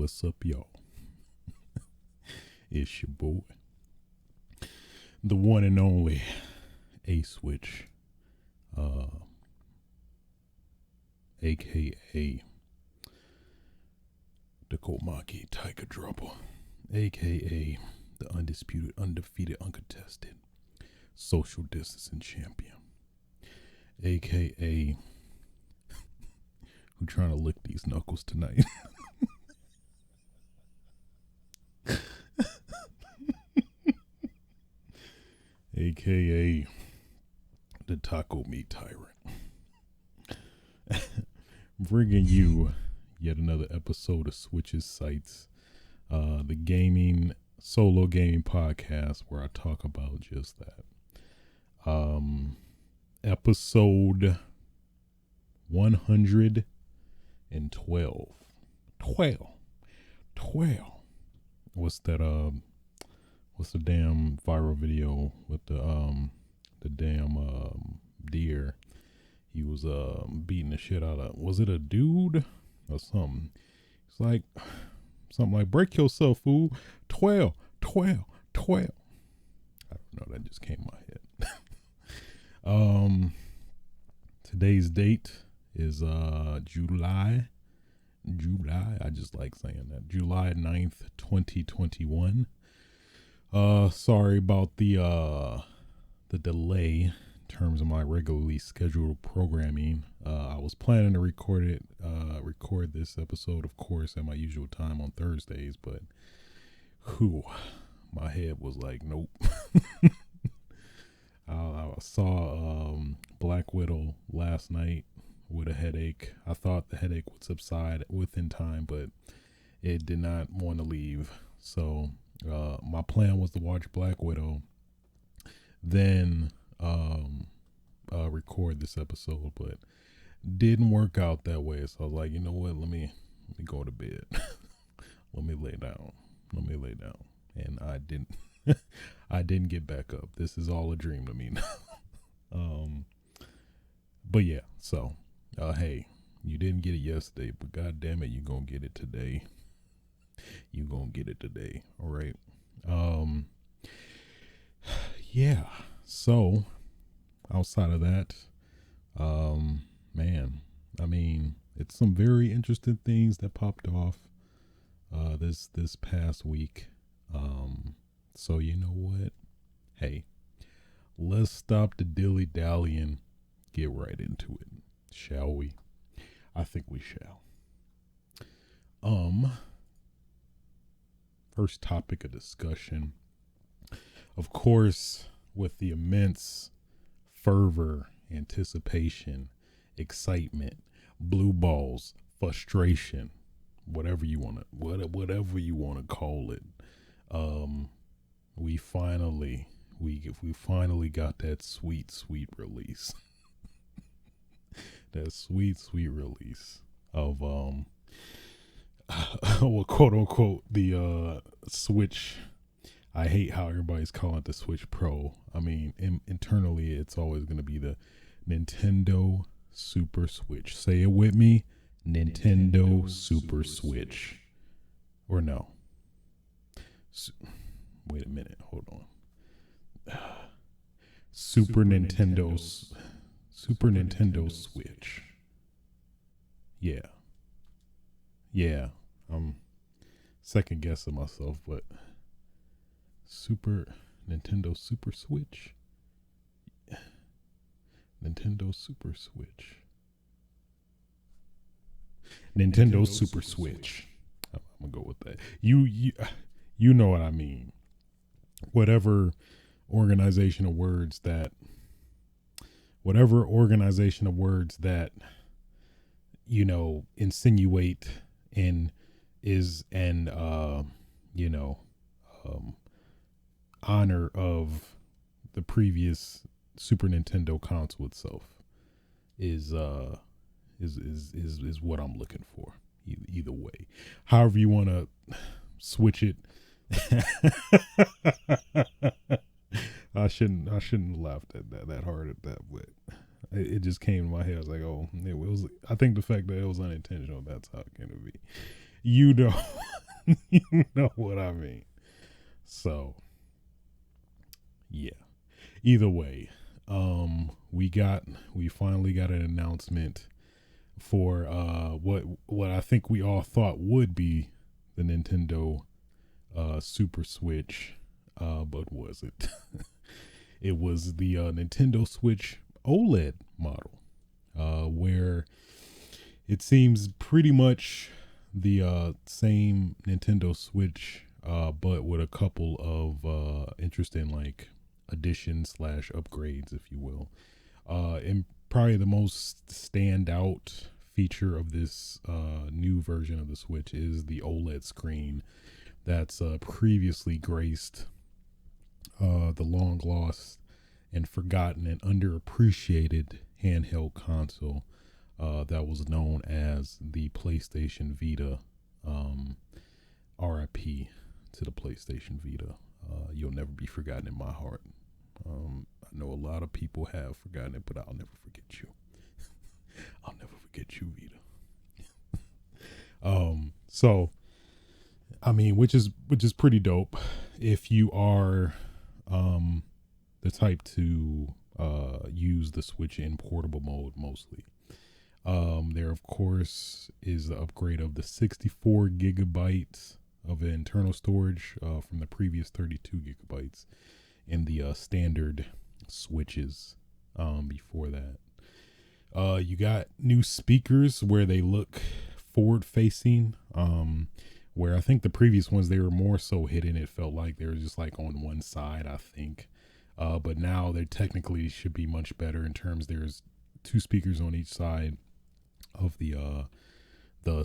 What's up, y'all? It's your boy, the one and only A Switch, aka the Komaki Tiger Dropper, aka the undisputed, undefeated, uncontested social distancing champion, aka who trying to lick these knuckles tonight. AKA the taco meat tyrant. Bringing you yet another episode of Switches Sights, the solo gaming podcast where I talk about just that. Episode 112. 12. What's that, what's the damn viral video with the damn deer? He was beating the shit out of, was it a dude or something? It's like something like, break yourself, fool. 12. I don't know, that just came in my head. Today's date is July. I just like saying that. July 9th, 2021. Sorry about the delay in terms of my regularly scheduled programming. I was planning to record this episode, of course, at my usual time on Thursdays, but my head was like, nope. I saw Black Widow last night with a headache. I thought the headache would subside within time, but it did not want to leave. So my plan was to watch Black Widow, then record this episode, but didn't work out that way. So I was like, you know what? Let me go to bed. Let me lay down. And I didn't. I didn't get back up. This is all a dream to me now. But yeah. So, hey, you didn't get it yesterday, but god damn it, you gonna get it today. All right. Yeah. So, outside of that, man, I mean, it's some very interesting things that popped off this past week. So you know what? Hey, let's stop the dilly-dallying, get right into it, shall we? I think we shall. First topic of discussion, of course, with the immense fervor, anticipation, excitement, blue balls, frustration, whatever you want to call it. We finally got that sweet release. That sweet release of well, quote unquote, the Switch. I hate how everybody's calling it the Switch Pro. I mean, internally, it's always going to be the Nintendo Super Switch. Say it with me, Nintendo Super Switch. Or no. Wait a minute, hold on. Super Nintendo Switch. Yeah. I'm second guessing myself, but Nintendo Super Switch. Nintendo Super Switch. I'm gonna go with that. You know what I mean. Whatever organization of words that insinuate and honor of the previous Super Nintendo console itself is what I'm looking for. Either way, however you want to switch it. I shouldn't have laughed at that hard at that, but it just came to my head. I was like, oh, it was. I think the fact that it was unintentional, that's how it came to be. You know what I mean? So yeah. Either way, we finally got an announcement for what I think we all thought would be the Nintendo Super Switch, but was it? It was the Nintendo Switch OLED model, where it seems pretty much the same Nintendo Switch, but with a couple of interesting like additions slash upgrades, if you will. And probably the most standout feature of this new version of the Switch is the OLED screen that's previously graced the long lost and forgotten and underappreciated handheld console that was known as the PlayStation Vita. RIP to the PlayStation Vita. You'll never be forgotten in my heart. I know a lot of people have forgotten it, but I'll never forget you. I'll never forget you, Vita. So I mean, which is pretty dope if you are the type to use the Switch in portable mode mostly. There of course is the upgrade of the 64 gigabytes of internal storage from the previous 32 gigabytes in the standard Switches before that. You got new speakers where they look forward facing, where I think the previous ones, they were more so hidden. It felt like they were just like on one side, I think. But now they technically should be much better in terms there's two speakers on each side of the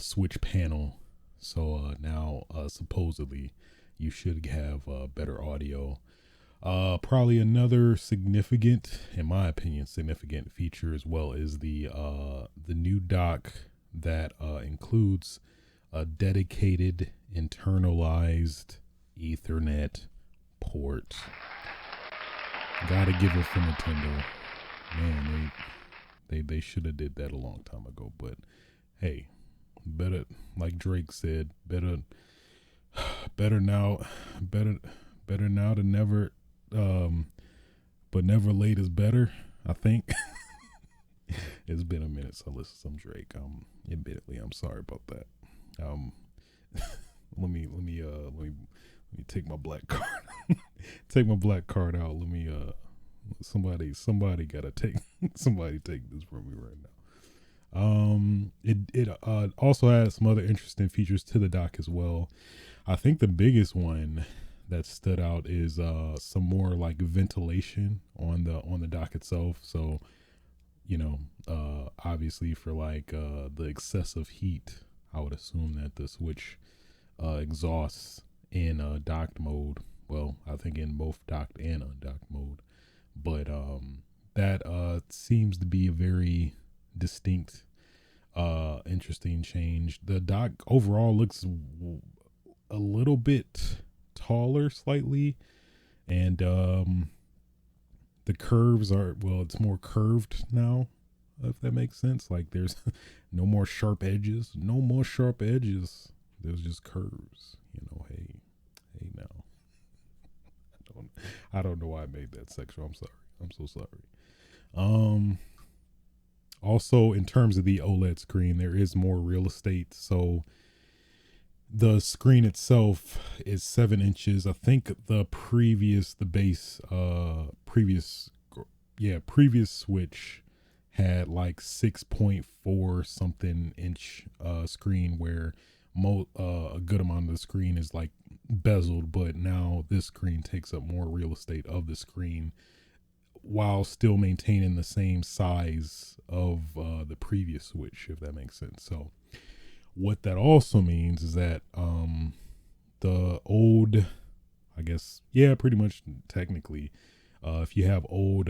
Switch panel. So now supposedly you should have better audio. Probably another significant, in my opinion, significant feature as well is the new dock that includes a dedicated internalized Ethernet port. Gotta give it for Nintendo. Man, they should have did that a long time ago. But hey, better, like Drake said, better now than never. But never late is better, I think. It's been a minute since I listened to some Drake. Admittedly, I'm sorry about that. Let me take my black card. Take my black card out. Let me somebody gotta take somebody take this from me right now. It also has some other interesting features to the dock as well. I think the biggest one that stood out is some more like ventilation on the dock itself. So, you know, obviously for like the excessive heat, I would assume that the Switch exhausts in docked mode. Well, I think in both docked and undocked mode. But that seems to be a very distinct, interesting change. The dock overall looks a little bit taller slightly, and the curves are, well, it's more curved now, if that makes sense. Like there's no more sharp edges, there's just curves, you know. Hey now, I don't know why I made that sexual. I'm so sorry. Also in terms of the OLED screen, there is more real estate. So the screen itself is 7 inches. I think the previous Switch had like 6.4 something inch screen, where a good amount of the screen is like bezeled, but now this screen takes up more real estate of the screen while still maintaining the same size of the previous Switch, if that makes sense. So what that also means is that the old, I guess, yeah, pretty much technically, if you have old,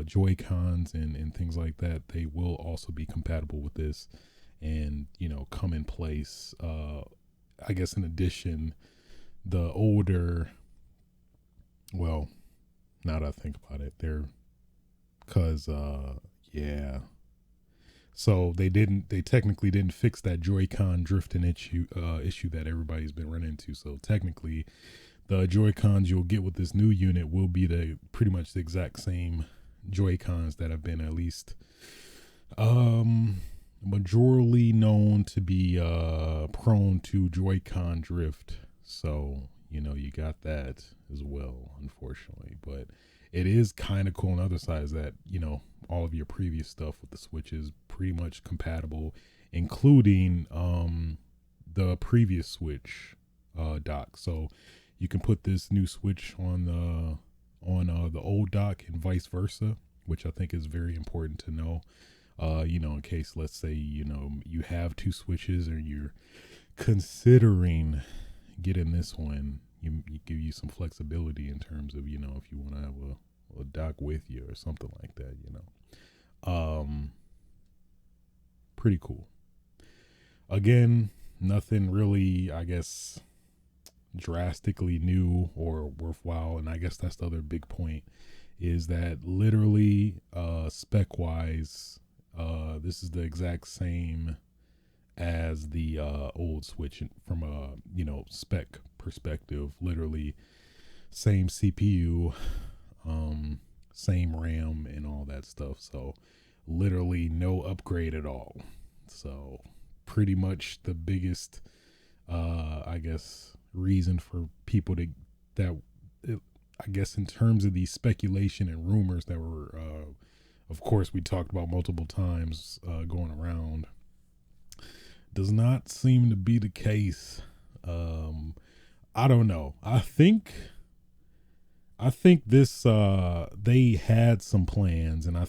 Joy-Cons and things like that, they will also be compatible with this and, come in place. I guess in addition, the older, well, now that I think about it, they're, cause, yeah. So they technically didn't fix that Joy-Con drifting issue that everybody's been running into. So technically, the Joy-Cons you'll get with this new unit will be the pretty much the exact same Joy-Cons that have been at least majorly known to be prone to Joy-Con drift. So, you got that as well, unfortunately. But it is kind of cool on the other side is that, all of your previous stuff with the Switch is pretty much compatible, including the previous Switch dock. So you can put this new Switch on the old dock and vice versa, which I think is very important to know. In case, let's say, you have two Switches or you're considering getting this one, you give you some flexibility in terms of, if you want to have a dock with you or something like that, pretty cool. Again, nothing really, I guess, drastically new or worthwhile. And I guess that's the other big point is that literally, spec wise, this is the exact same as the old Switch from a spec perspective. Literally same CPU, same RAM and all that stuff. So literally no upgrade at all. So pretty much the biggest I guess reason for people I guess in terms of the speculation and rumors that were of course we talked about multiple times going around, does not seem to be the case. I don't know. I think this they had some plans, and I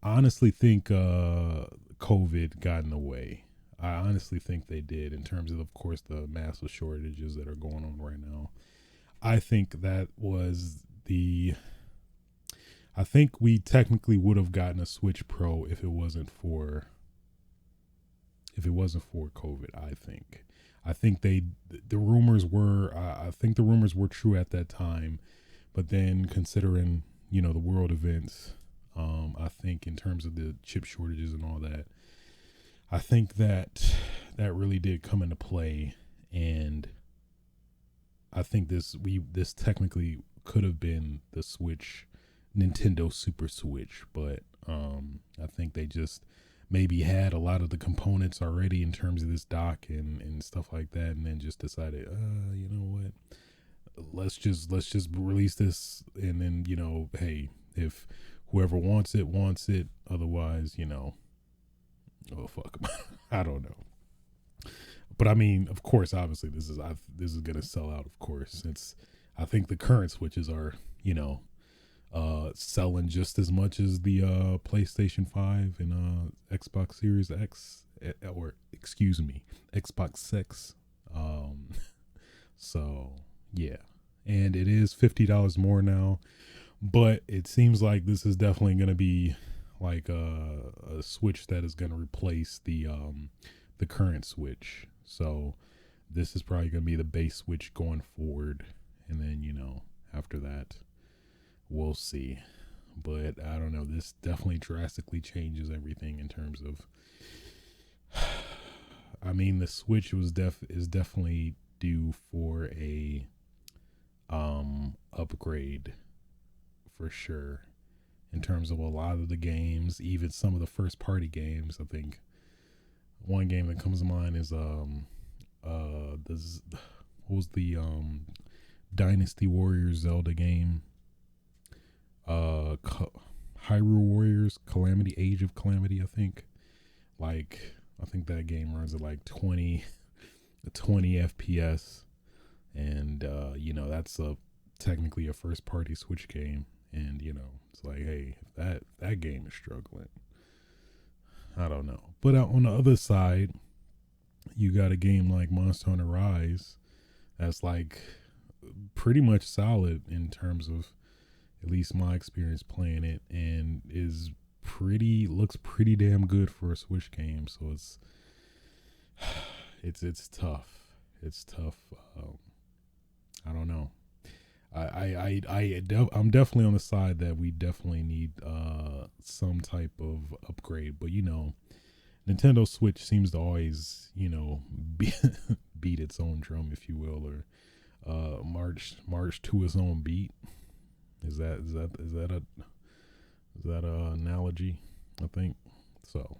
honestly think COVID got in the way. I honestly think they did, in terms of course, the massive shortages that are going on right now. I think I think we technically would have gotten a Switch Pro if it wasn't for COVID. I think the rumors were, I think the rumors were true at that time, but then considering, the world events, I think in terms of the chip shortages and all that, I think that really did come into play. And I think this technically could have been the Nintendo Super Switch, but I think they just maybe had a lot of the components already in terms of this dock and stuff like that, and then just decided, you know what, let's just release this, and then hey, if whoever wants it, otherwise, oh fuck, I don't know. But I mean, of course, obviously, this is gonna sell out, of course. I think the current Switches are, selling just as much as the PlayStation 5 and Xbox Series X, or excuse me, Xbox 6. So yeah, and it is $50 more now, but it seems like this is definitely going to be like a Switch that is going to replace the current Switch. So this is probably going to be the base Switch going forward, and then after that, we'll see. But I don't know. This definitely drastically changes everything in terms of. I mean, the Switch is definitely due for a upgrade for sure. In terms of a lot of the games, even some of the first party games, I think one game that comes to mind is what was the Dynasty Warriors Zelda game? Hyrule Warriors Calamity, Age of Calamity, I think. I think that game runs at like 20 FPS, and that's technically a first party Switch game, and it's like, hey, if that game is struggling, I don't know. But on the other side, you got a game like Monster Hunter Rise that's like pretty much solid in terms of at least my experience playing it, and looks pretty damn good for a Switch game. So it's tough. It's tough. I don't know. I'm definitely on the side that we definitely need some type of upgrade. But Nintendo Switch seems to always beat its own drum, if you will, or march to its own beat. Is that a analogy? I think so.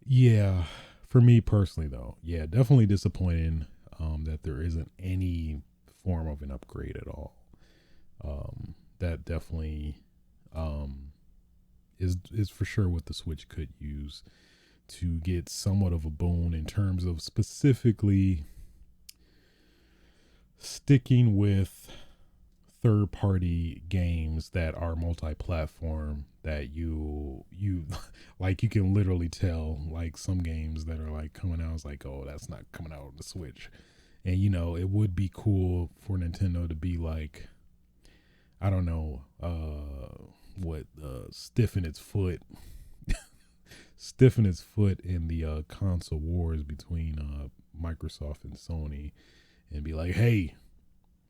Yeah, for me personally, though, yeah, definitely disappointing that there isn't any form of an upgrade at all. That definitely is for sure what the Switch could use to get somewhat of a boon in terms of specifically sticking with third party games that are multi-platform, that you like, you can literally tell, like, some games that are like coming out, it's like, oh, that's not coming out on the Switch. And it would be cool for Nintendo to be like, I don't know, stiffen its foot in the console wars between Microsoft and Sony, and be like, hey,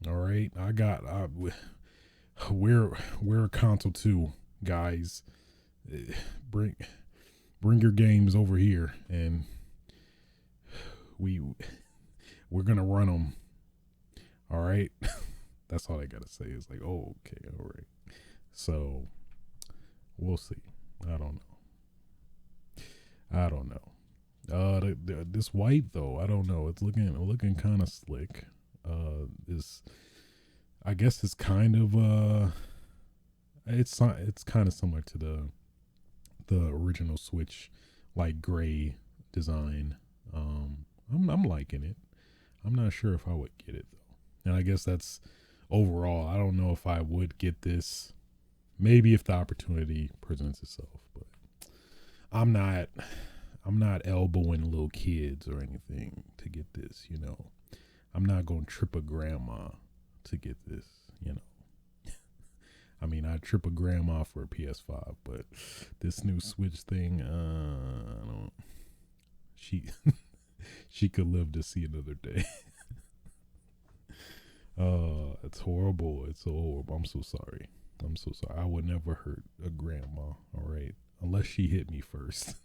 all right, we're a console too, guys. Bring your games over here, and we're gonna run them. All right, that's all I gotta say. Is like, oh, okay, all right. So we'll see. I don't know. This white though, I don't know. It's looking kind of slick. This, I guess, it's kind of it's kind of similar to the original Switch, like gray design. I'm liking it. I'm not sure if I would get it though, and I guess that's overall. I don't know if I would get this. Maybe if the opportunity presents itself, but I'm not. I'm not elbowing little kids or anything to get this. I'm not gonna trip a grandma to get this. I mean, I'd trip a grandma for a PS5, but this new Switch thing, I don't. She she could live to see another day. It's horrible. It's so horrible. I'm so sorry. I would never hurt a grandma. All right, unless she hit me first.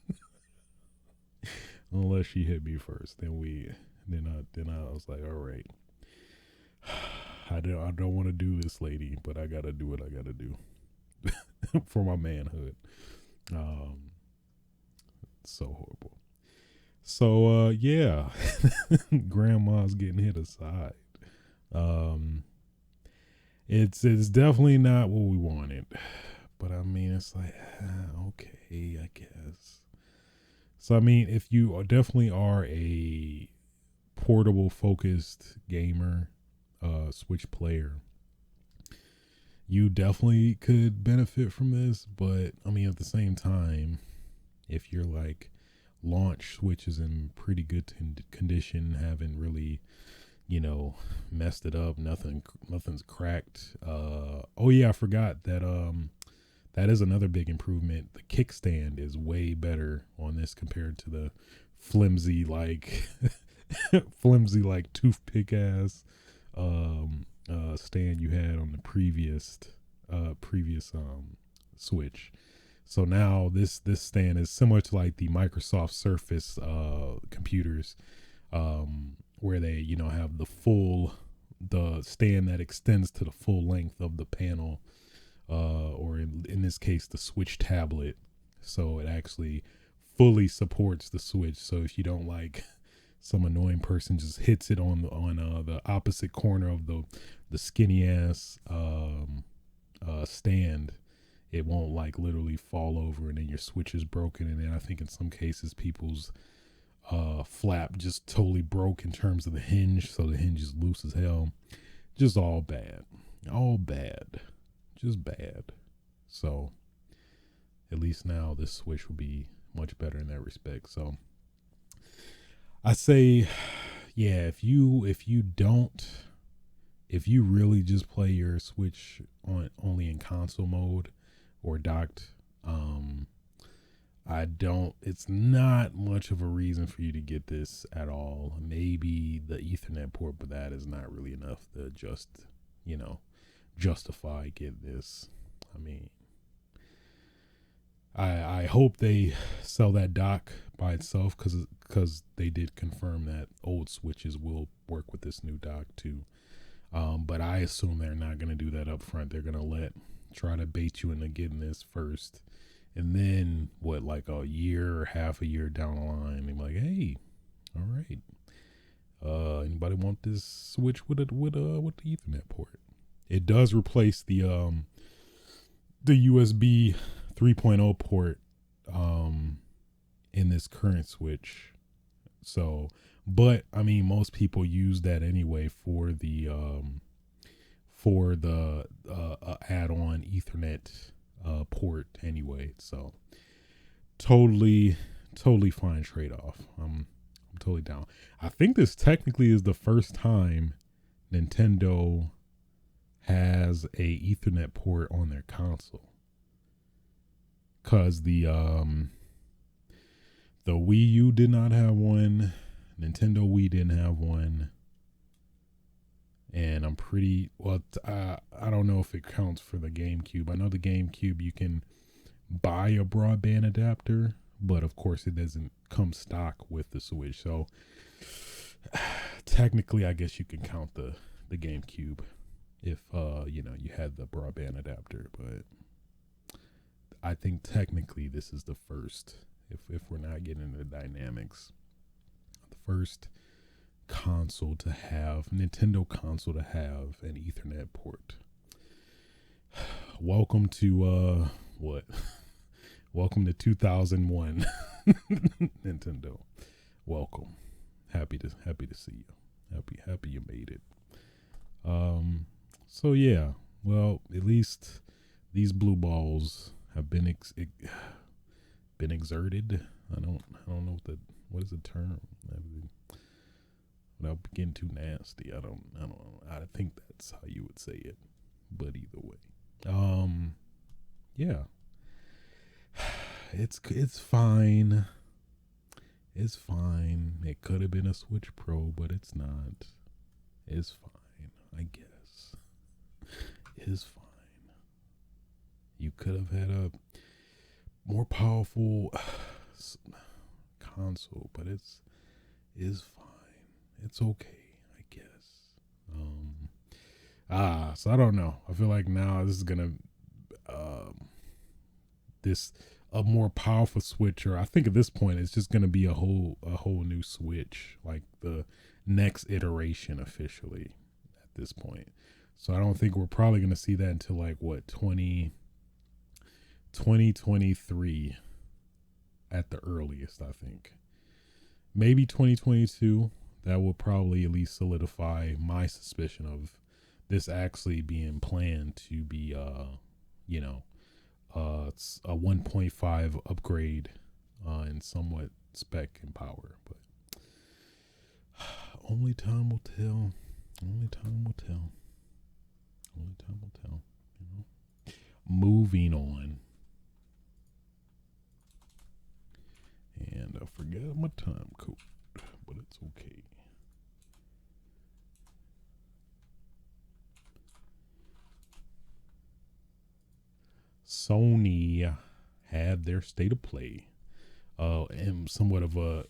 Unless she hit me first, then I was like, all right. I don't want to do this, lady, but I gotta do what I gotta do for my manhood. So horrible. So yeah, grandma's getting hit aside. It's definitely not what we wanted, but I mean, it's like, okay, I guess. So I mean, if you definitely are a portable focused gamer, Switch player, you definitely could benefit from this. But I mean, at the same time, if you're like, launch Switch is in pretty good condition, haven't really messed it up, nothing's cracked. Oh yeah, I forgot that that is another big improvement. The kickstand is way better on this compared to the flimsy like toothpick ass stand you had on the previous Switch. So now this stand is similar to like the Microsoft Surface computers, where they have the stand that extends to the full length of the panel, or in this case the Switch tablet. So it actually fully supports the Switch. So if you don't like, some annoying person just hits it on the opposite corner of the skinny ass stand, it won't like literally fall over and then your Switch is broken. And then I think in some cases people's flap just totally broke in terms of the hinge, so the hinge is loose as hell. Just all bad, just bad. So at least now this Switch will be much better in that respect. So I say, yeah, if you really just play your Switch only in console mode or docked, I don't, it's not much of a reason for you to get this at all. Maybe the Ethernet port, but that is not really enough to just, you know, justify getting this. I mean, I hope they sell that dock by itself because they did confirm that old switches will work with this new dock too. But I assume they're not going to do that up front. They're going to try to bait you into getting this first. And then what, like a year or half a year down the line, they're like, hey, all right. Anybody want this switch with the Ethernet port? It does replace the USB 3.0 port in this current switch. So, but I mean, most people use that anyway for the add-on Ethernet port anyway. So, totally fine trade-off. I'm totally down. I think this technically is the first time Nintendo has a Ethernet port on their console, cause the Wii U did not have one, Nintendo Wii didn't have one, and I'm pretty well. I don't know if it counts for the GameCube. I know the GameCube you can buy a broadband adapter, but of course it doesn't come stock with the Switch. So technically, I guess you can count the GameCube if you had the broadband adapter, but I think technically this is the first, if we're not getting into the dynamics, the first Nintendo console to have an Ethernet port. Welcome to welcome to 2001 Nintendo. Welcome. Happy to see you. Happy you made it. So yeah, well, at least these blue balls have been exerted. I don't know what is the term, without getting too nasty. I don't know. I think that's how you would say it, but either way, yeah, it's fine. It's fine. It could have been a Switch Pro, but it's not. It's fine, I guess. It's fine. You could have had a more powerful console, but it's fine. It's okay, I guess. So I don't know. I feel like now this is gonna a more powerful Switch, or I think at this point it's just gonna be a whole new Switch, like the next iteration officially at this point. So I don't think we're probably gonna see that until like 2023 at the earliest. I think maybe 2022. That will probably at least solidify my suspicion of this actually being planned to be it's a 1.5 upgrade in somewhat spec and power, but only time will tell. Only time will tell. Only time will tell. Moving on. And I forgot my time code, but it's okay. Sony had their state of play, and somewhat of a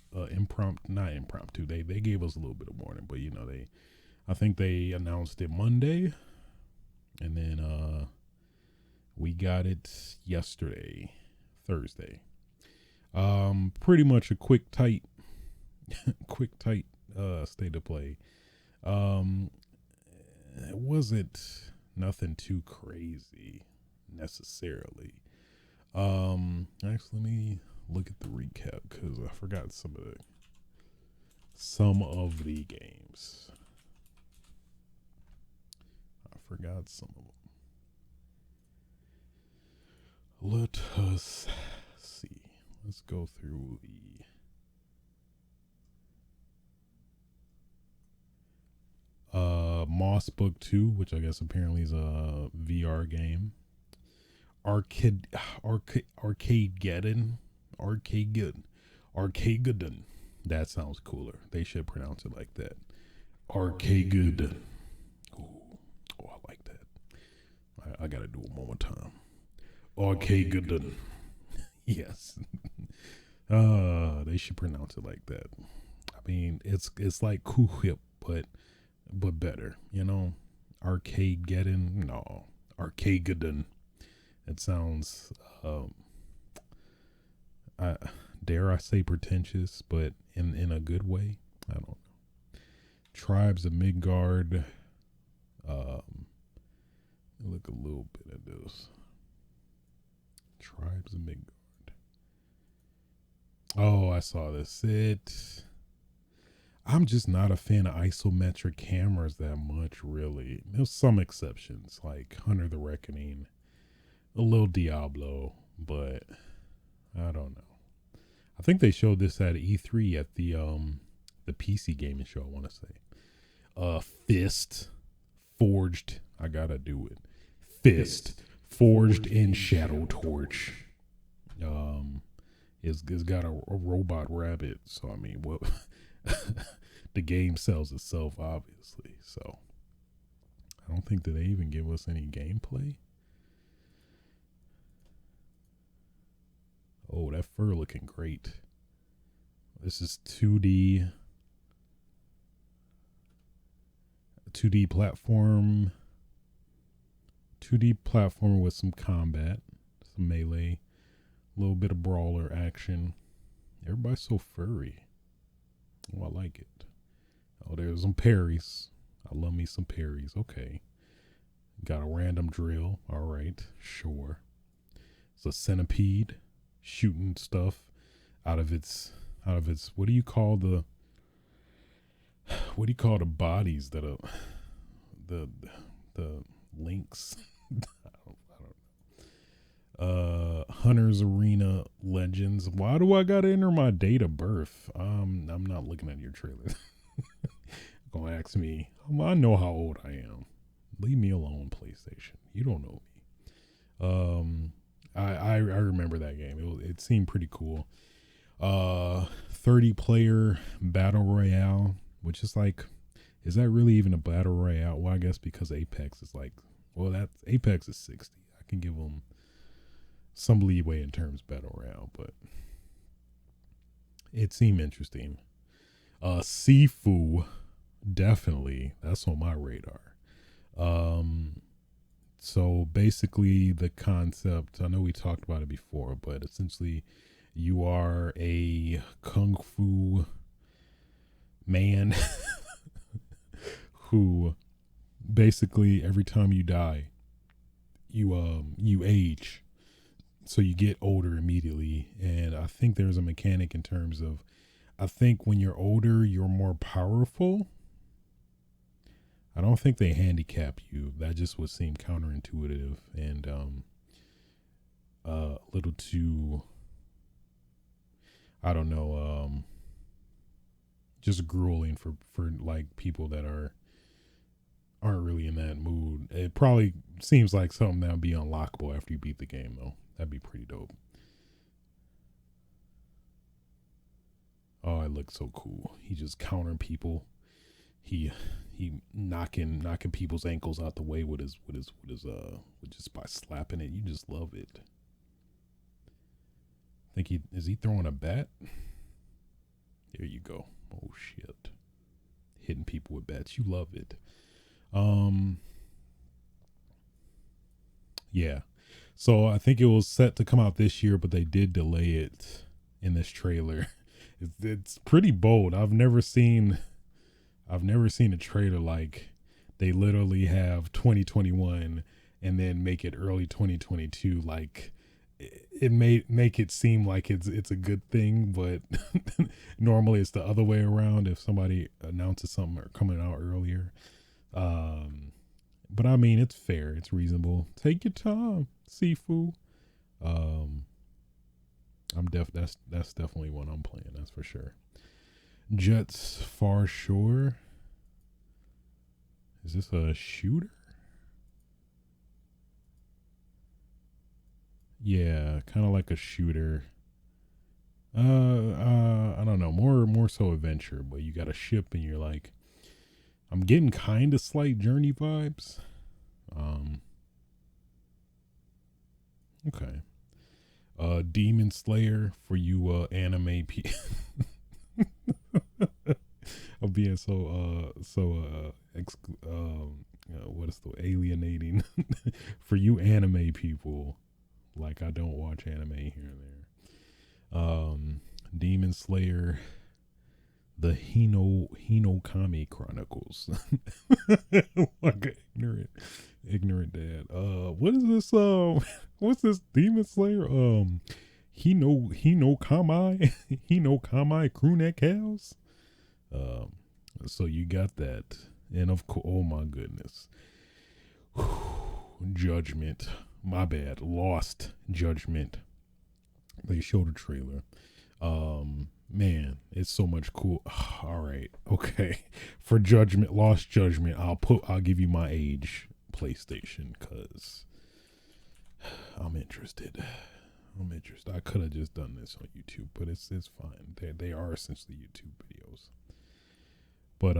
not impromptu. They gave us a little bit of warning, but I think they announced it Monday, and then we got it yesterday, Thursday. Pretty much a quick, tight state of play. It wasn't nothing too crazy necessarily. Actually, let me look at the recap because I forgot some of the games. I forgot some of them. Let us see. Let's go through the Moss Book 2, which I guess apparently is a VR game. Arcadegeddon. Arcagadon. That sounds cooler. They should pronounce it like that. Arcagadon. Oh, I like that. I gotta do it one more time. Arcagadon. Yes. They should pronounce it like that. I mean, it's like cool hip, but better. You know, Arcageddon. No, Arcagadon. It sounds, dare I say, pretentious, but in a good way. I don't know. Tribes of Midgard. Look a little bit at this. Tribes of Midgard. Oh, I saw this. I'm just not a fan of isometric cameras that much, really. There's some exceptions, like Hunter the Reckoning, a little Diablo, but I don't know. I think they showed this at E3 at the PC gaming show, I want to say. Fist forged. I gotta do it. Fist forged in Shadow Torch. It's got a robot rabbit, so I mean, what? The game sells itself, obviously. So I don't think that they even give us any gameplay. Oh, that fur looking great. This is 2D platform. 2D platform with some combat, some melee, a little bit of brawler action. Everybody's so furry. Oh, I like it. Oh, there's some parries. I love me some parries. Okay. Got a random drill. All right, sure. It's a centipede shooting stuff out of its what do you call the bodies that are the links? I don't know. Hunter's Arena Legends. Why do I gotta enter my date of birth? I'm not looking at your trailer. Gonna ask me. I know how old I am. Leave me alone, PlayStation. You don't know me. I remember that game. It seemed pretty cool. 30-player battle royale, which is like, is that really even a battle royale? Well, I guess because Apex is like, well, Apex is 60. I can give them some leeway in terms of battle royale, but it seemed interesting. Sifu, definitely, that's on my radar. So basically the concept, I know we talked about it before, but essentially you are a kung fu man who basically every time you die, you age. So you get older immediately. And I think there's a mechanic in terms of, I think when you're older, you're more powerful. I don't think they handicap you. That just would seem counterintuitive and a little too, I don't know, just grueling for like people that aren't really in that mood. It probably seems like something that would be unlockable after you beat the game, though. That'd be pretty dope. Oh, it looks so cool. He just countering people. He knocking people's ankles out the way with just by slapping it. You just love it. Think is he throwing a bat? There you go. Oh shit. Hitting people with bats. You love it. Yeah. So I think it was set to come out this year, but they did delay it in this trailer. It's pretty bold. I've never seen a trailer like they literally have 2021 and then make it early 2022. Like it may make it seem like it's a good thing, but normally it's the other way around if somebody announces something or coming out earlier. But I mean, it's fair. It's reasonable. Take your time, Sifu. That's definitely one I'm playing. That's for sure. Jets Far Shore. Is this a shooter? Yeah, kind of like a shooter. I don't know, more so adventure, but you got a ship and you're like, I'm getting kind of slight Journey vibes. Um, okay. Demon Slayer for you anime people. I'm being what is the alienating for you anime people. Like I don't watch anime here and there. Demon Slayer, the Hinokami Chronicles. Like ignorant dad. What is this? What's this Demon Slayer? Hinokami Hinokami crewneck house. So you got that, and of course, oh my goodness, Judgment. My bad, Lost Judgment. They showed a trailer. Man, it's so much cool. All right, okay. For Judgment, Lost Judgment, I'll give you my age, PlayStation, cause I'm interested. I could have just done this on YouTube, but it's fine. They are essentially YouTube videos. But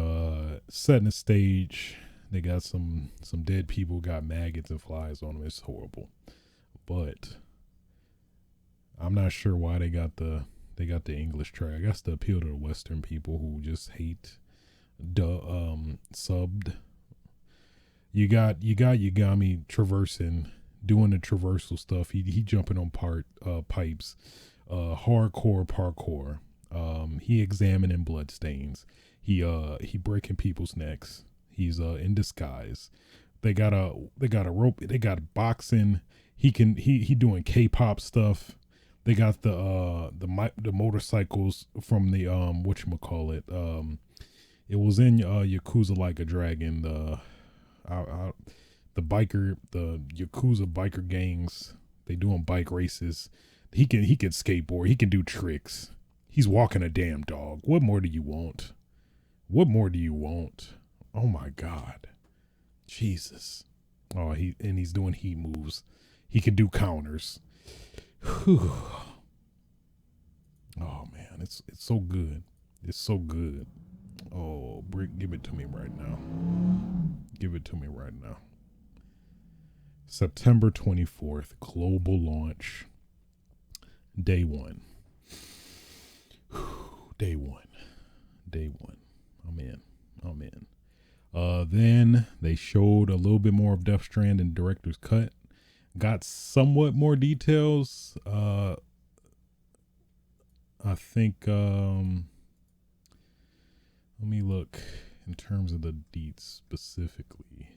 setting the stage, they got some dead people, got maggots and flies on them. It's horrible. But I'm not sure why they got the English track. I guess to appeal to the Western people who just hate subbed. You got Yagami traversing, doing the traversal stuff. He jumping on pipes, hardcore parkour. He examining bloodstains. He breaking people's necks. He's in disguise. They got a rope. They got boxing. He doing K-pop stuff. They got the motorcycles from the whatchamacallit. It was in Yakuza Like a Dragon. The Yakuza biker gangs. They doing bike races. He can skateboard. He can do tricks. He's walking a damn dog. What more do you want? What more do you want? Oh my God. Jesus. Oh, he's doing heat moves. He can do counters. Whew. Oh man, it's so good. It's so good. Oh, Brick, give it to me right now. Give it to me right now. September 24th, global launch. Day one. Day one. I'm in. Then they showed a little bit more of Death Stranding director's cut. Got somewhat more details. I think let me look in terms of the deets specifically.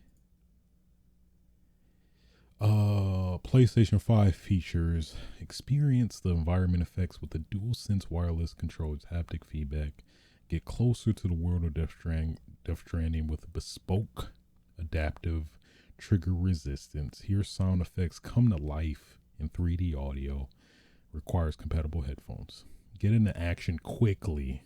PlayStation 5 features experience the environment effects with the DualSense wireless controls, haptic feedback. Get closer to the world of Death Stranding with a bespoke, adaptive, trigger resistance. Hear sound effects come to life in 3D audio. Requires compatible headphones. Get into action quickly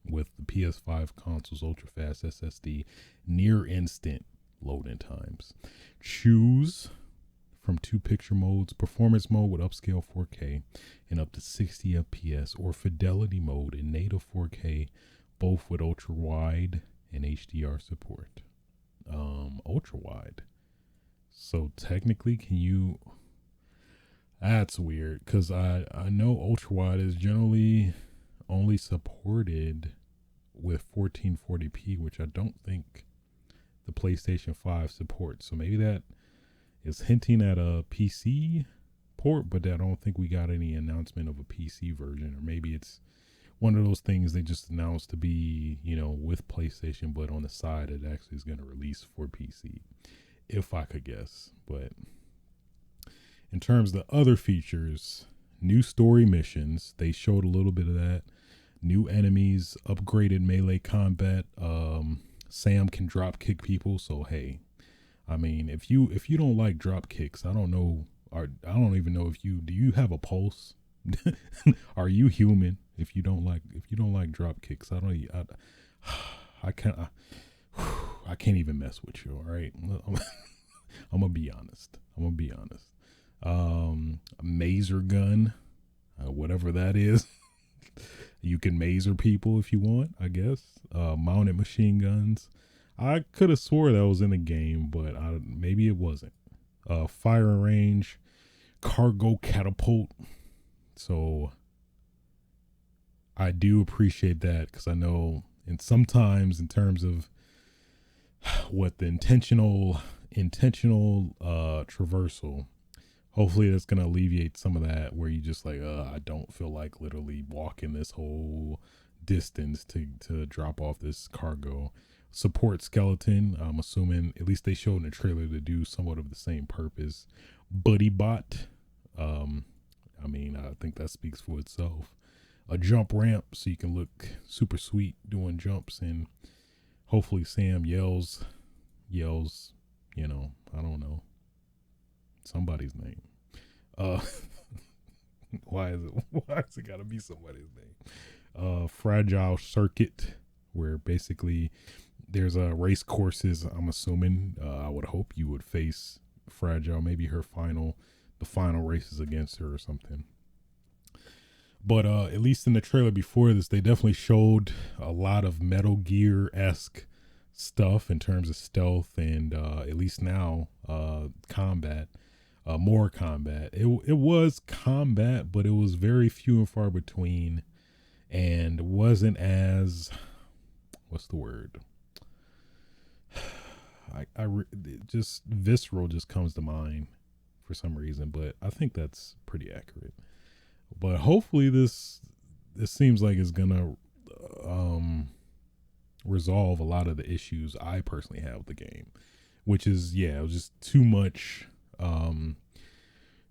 with the PS5 console's ultra-fast SSD, near instant loading times. Choose from 2 picture modes: performance mode with upscale 4K and up to 60 FPS, or fidelity mode in native 4K, both with ultra wide and HDR support. Ultra wide. So technically, can you? That's weird, because I know ultra wide is generally only supported with 1440p, which I don't think the PlayStation 5 supports. So maybe that is hinting at a PC port, but I don't think we got any announcement of a PC version. Or maybe it's one of those things they just announced to be, with PlayStation, but on the side it actually is going to release for PC, if I could guess. But in terms of the other features, new story missions, they showed a little bit of that. New enemies, upgraded melee combat. Sam can drop kick people, so hey, I mean, if you don't like drop kicks, I don't know, I don't even know do you have a pulse? Are you human? If you don't like drop kicks, I can't even mess with you. All right, I'm gonna be honest. Mazer gun, whatever that is. You can maser people if you want, I guess. Mounted machine guns. I could have swore that was in the game, but maybe it wasn't. Firing range, cargo catapult. So I do appreciate that, because I know, and sometimes in terms of what the intentional traversal, hopefully that's going to alleviate some of that, where you just like, I don't feel like literally walking this whole distance to drop off this cargo. Support skeleton, I'm assuming, at least they showed in the trailer, to do somewhat of the same purpose. Buddy bot, I mean, I think that speaks for itself. A jump ramp, so you can look super sweet doing jumps, and hopefully Sam yells, you know, I don't know, somebody's name. Why is it gotta be somebody's name? Fragile circuit, where basically there's race courses. I'm assuming, I would hope you would face Fragile, maybe the final races against her or something. But at least in the trailer before this, they definitely showed a lot of Metal Gear-esque stuff in terms of stealth, and at least now, combat. More combat. It was combat, but it was very few and far between, and wasn't as, what's the word? Just visceral just comes to mind for some reason, but I think that's pretty accurate. But hopefully this seems like it's gonna resolve a lot of the issues I personally have with the game, which is, it was just too much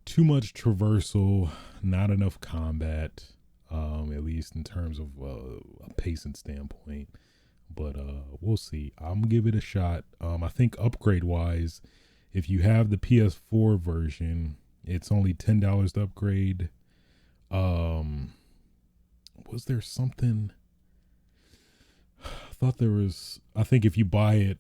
traversal, not enough combat, at least in terms of a pacing standpoint. But we'll see. I'm gonna give it a shot. I think upgrade wise, if you have the PS4 version, it's only $10 to upgrade. Was there something? I thought there was. I think if you buy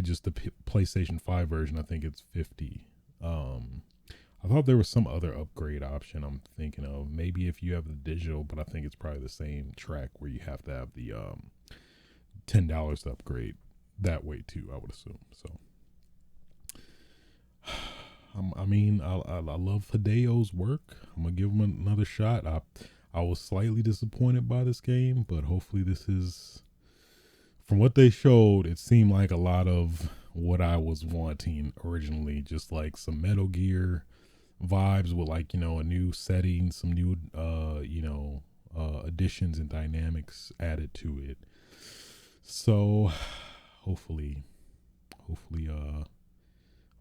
just the PlayStation 5 version, I think it's $50. I thought there was some other upgrade option I'm thinking of. Maybe if you have the digital, but I think it's probably the same track where you have to have the $10 to upgrade that way too, I would assume. So I mean, I love Hideo's work. I'm gonna give him another shot. I was slightly disappointed by this game, but hopefully this is, from what they showed, it seemed like a lot of what I was wanting originally, just like some Metal Gear vibes with, like, a new setting, some new additions and dynamics added to it. So hopefully I'm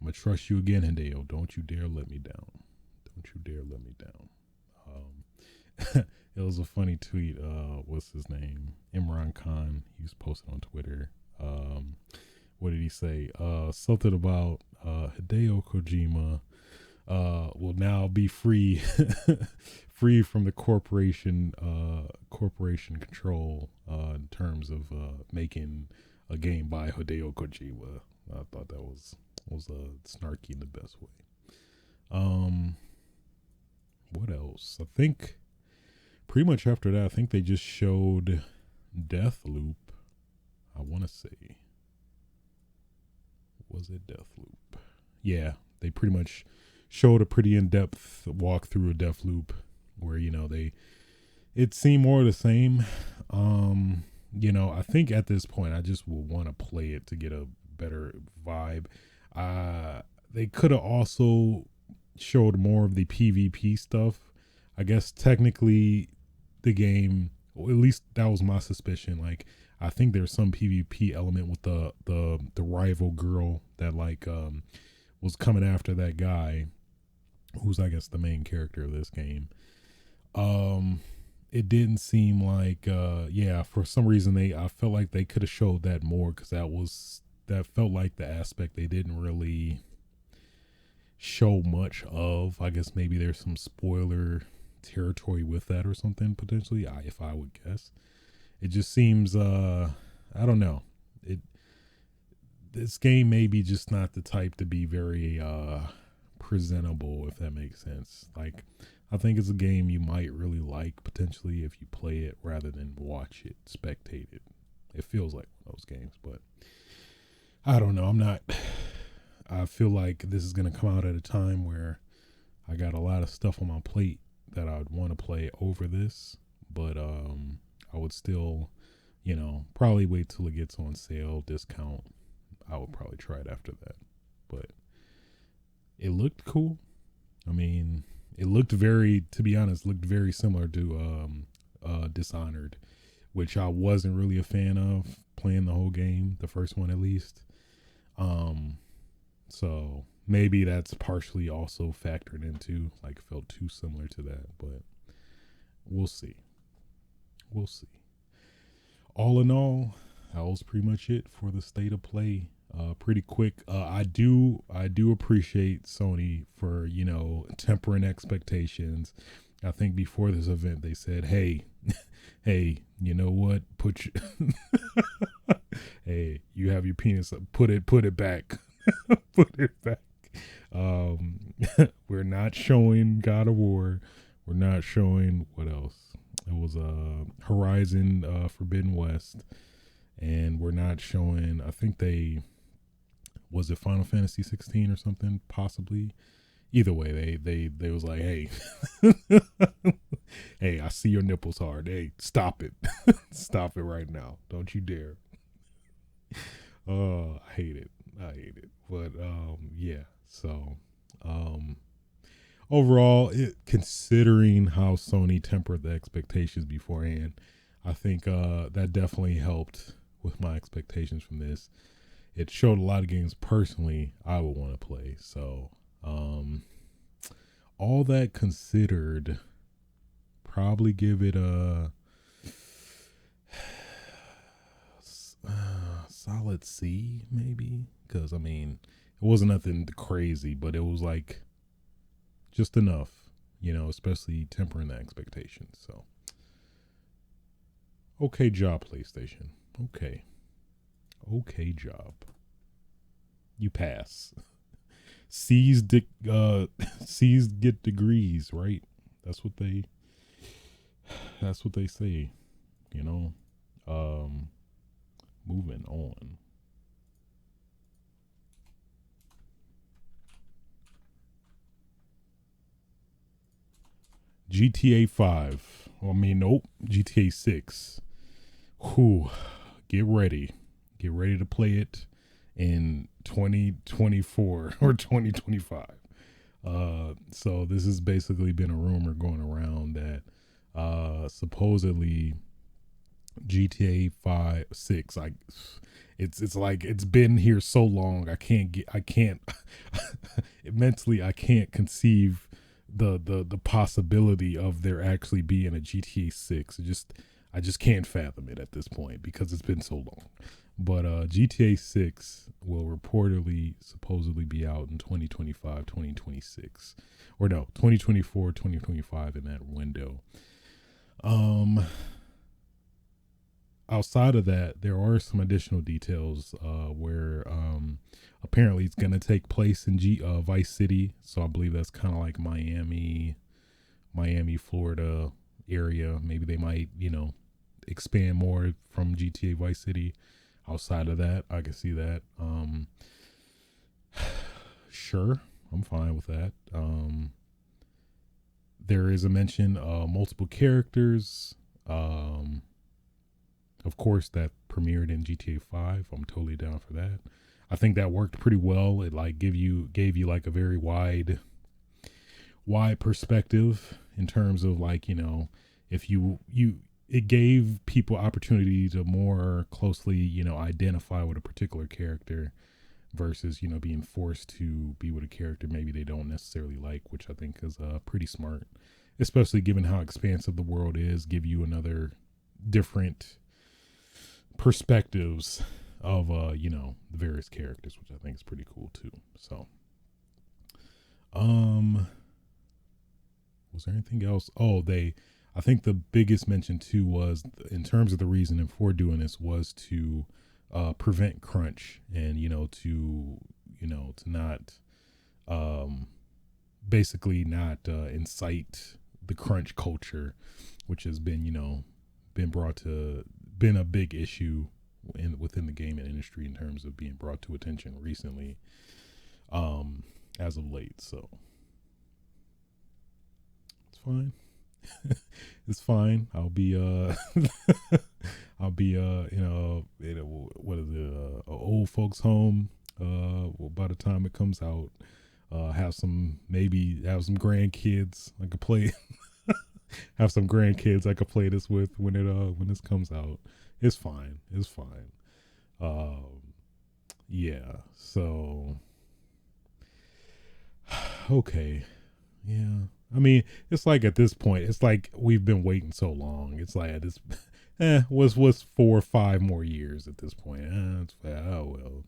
gonna trust you again, Hideo. Don't you dare let me down. It was a funny tweet. What's his name? Imran Khan. He was posted on Twitter. What did he say? Something about Hideo Kojima will now be free from the corporation control in terms of making a game by Hideo Kojima. I thought that was snarky in the best way. What else? I think pretty much after that, I think they just showed Deathloop. I want to say, was it Deathloop? Yeah, they pretty much showed a pretty in-depth walkthrough of Deathloop, where it seemed more of the same. I think at this point I just will want to play it to get a better vibe. They could have also showed more of the PvP stuff. I guess technically the game, or at least that was my suspicion, like I think there's some PvP element with the rival girl that was coming after that guy who's, I guess, the main character of this game. It didn't seem like for some reason I felt like they could have showed that more, because that felt like the aspect they didn't really show much of. I guess maybe there's some spoiler territory with that or something, potentially, if I would guess. It just seems I don't know, this game may be just not the type to be very presentable, if that makes sense. Like, I think it's a game you might really like potentially if you play it rather than watch it, spectate it. It feels like one of those games, but I don't know. I'm not. I feel like this is gonna come out at a time where I got a lot of stuff on my plate that I'd want to play over this, but I would still, probably wait till it gets on sale, discount. I would probably try it after that. But it looked cool. I mean, it looked to be honest, looked very similar to Dishonored, which I wasn't really a fan of playing the whole game, the first one at least. So maybe that's partially also factored into, like, felt too similar to that, but we'll see. We'll see. All in all, that was pretty much it for the state of play. Pretty quick. I do appreciate Sony for, tempering expectations. I think before this event they said, "Hey, hey, you know what? Hey, you have your penis up. Put it back. Put it back." We're not showing God of War. We're not showing what else. It was Horizon Forbidden West, and we're not showing. I think was it Final Fantasy 16 or something, possibly. Either way, they was like, "Hey, hey, I see your nipples hard. Hey, stop it, stop it right now. Don't you dare." Oh, I hate it. But yeah. So overall, considering how Sony tempered the expectations beforehand, I think that definitely helped with my expectations from this. It showed a lot of games personally I would want to play. So all that considered, probably give it a solid C, maybe, because I mean, it wasn't nothing crazy, but it was like just enough, especially tempering the expectations. So okay job, PlayStation. Okay job. You pass. C's get degrees, right? That's what they say, moving on. GTA 5. Nope. GTA 6. Whew. Get ready. Get ready to play it in 2024 or 2025. So this has basically been a rumor going around that supposedly GTA 5 6, it's like it's been here so long I can't mentally I can't conceive the possibility of there actually being a GTA 6. I just can't fathom it at this point because it's been so long. But GTA 6 will supposedly be out in 2025, 2026. Or no, 2024, 2025, in that window. Outside of that, there are some additional details where apparently it's going to take place in Vice City. So I believe that's kind of like Miami, Florida area. Maybe they might, expand more from GTA Vice City. Outside of that, I can see that. Sure, I'm fine with that. There is a mention of multiple characters. Of course, that premiered in GTA 5. I'm totally down for that. I think that worked pretty well. It like gave you like a very wide perspective in terms of like, if it gave people opportunity to more closely, identify with a particular character versus, being forced to be with a character maybe they don't necessarily like, which I think is pretty smart, especially given how expansive the world is. Give you another different perspectives of the various characters, which I think is pretty cool too. So was there anything else? I think the biggest mention too was, in terms of the reasoning for doing this, was to prevent crunch and to not basically not incite the crunch culture, which has been, been a big issue within the gaming industry in terms of being brought to attention recently, as of late. So it's fine. It's fine. I'll be what is it, a old folks home by the time it comes out. Have some grandkids I could play. Have some grandkids I could play this with when this comes out. It's fine. Yeah. So okay. Yeah. I mean, it's like at this point, it's like we've been waiting so long. It's like at this, what's 4 or 5 more years at this point? It's oh well,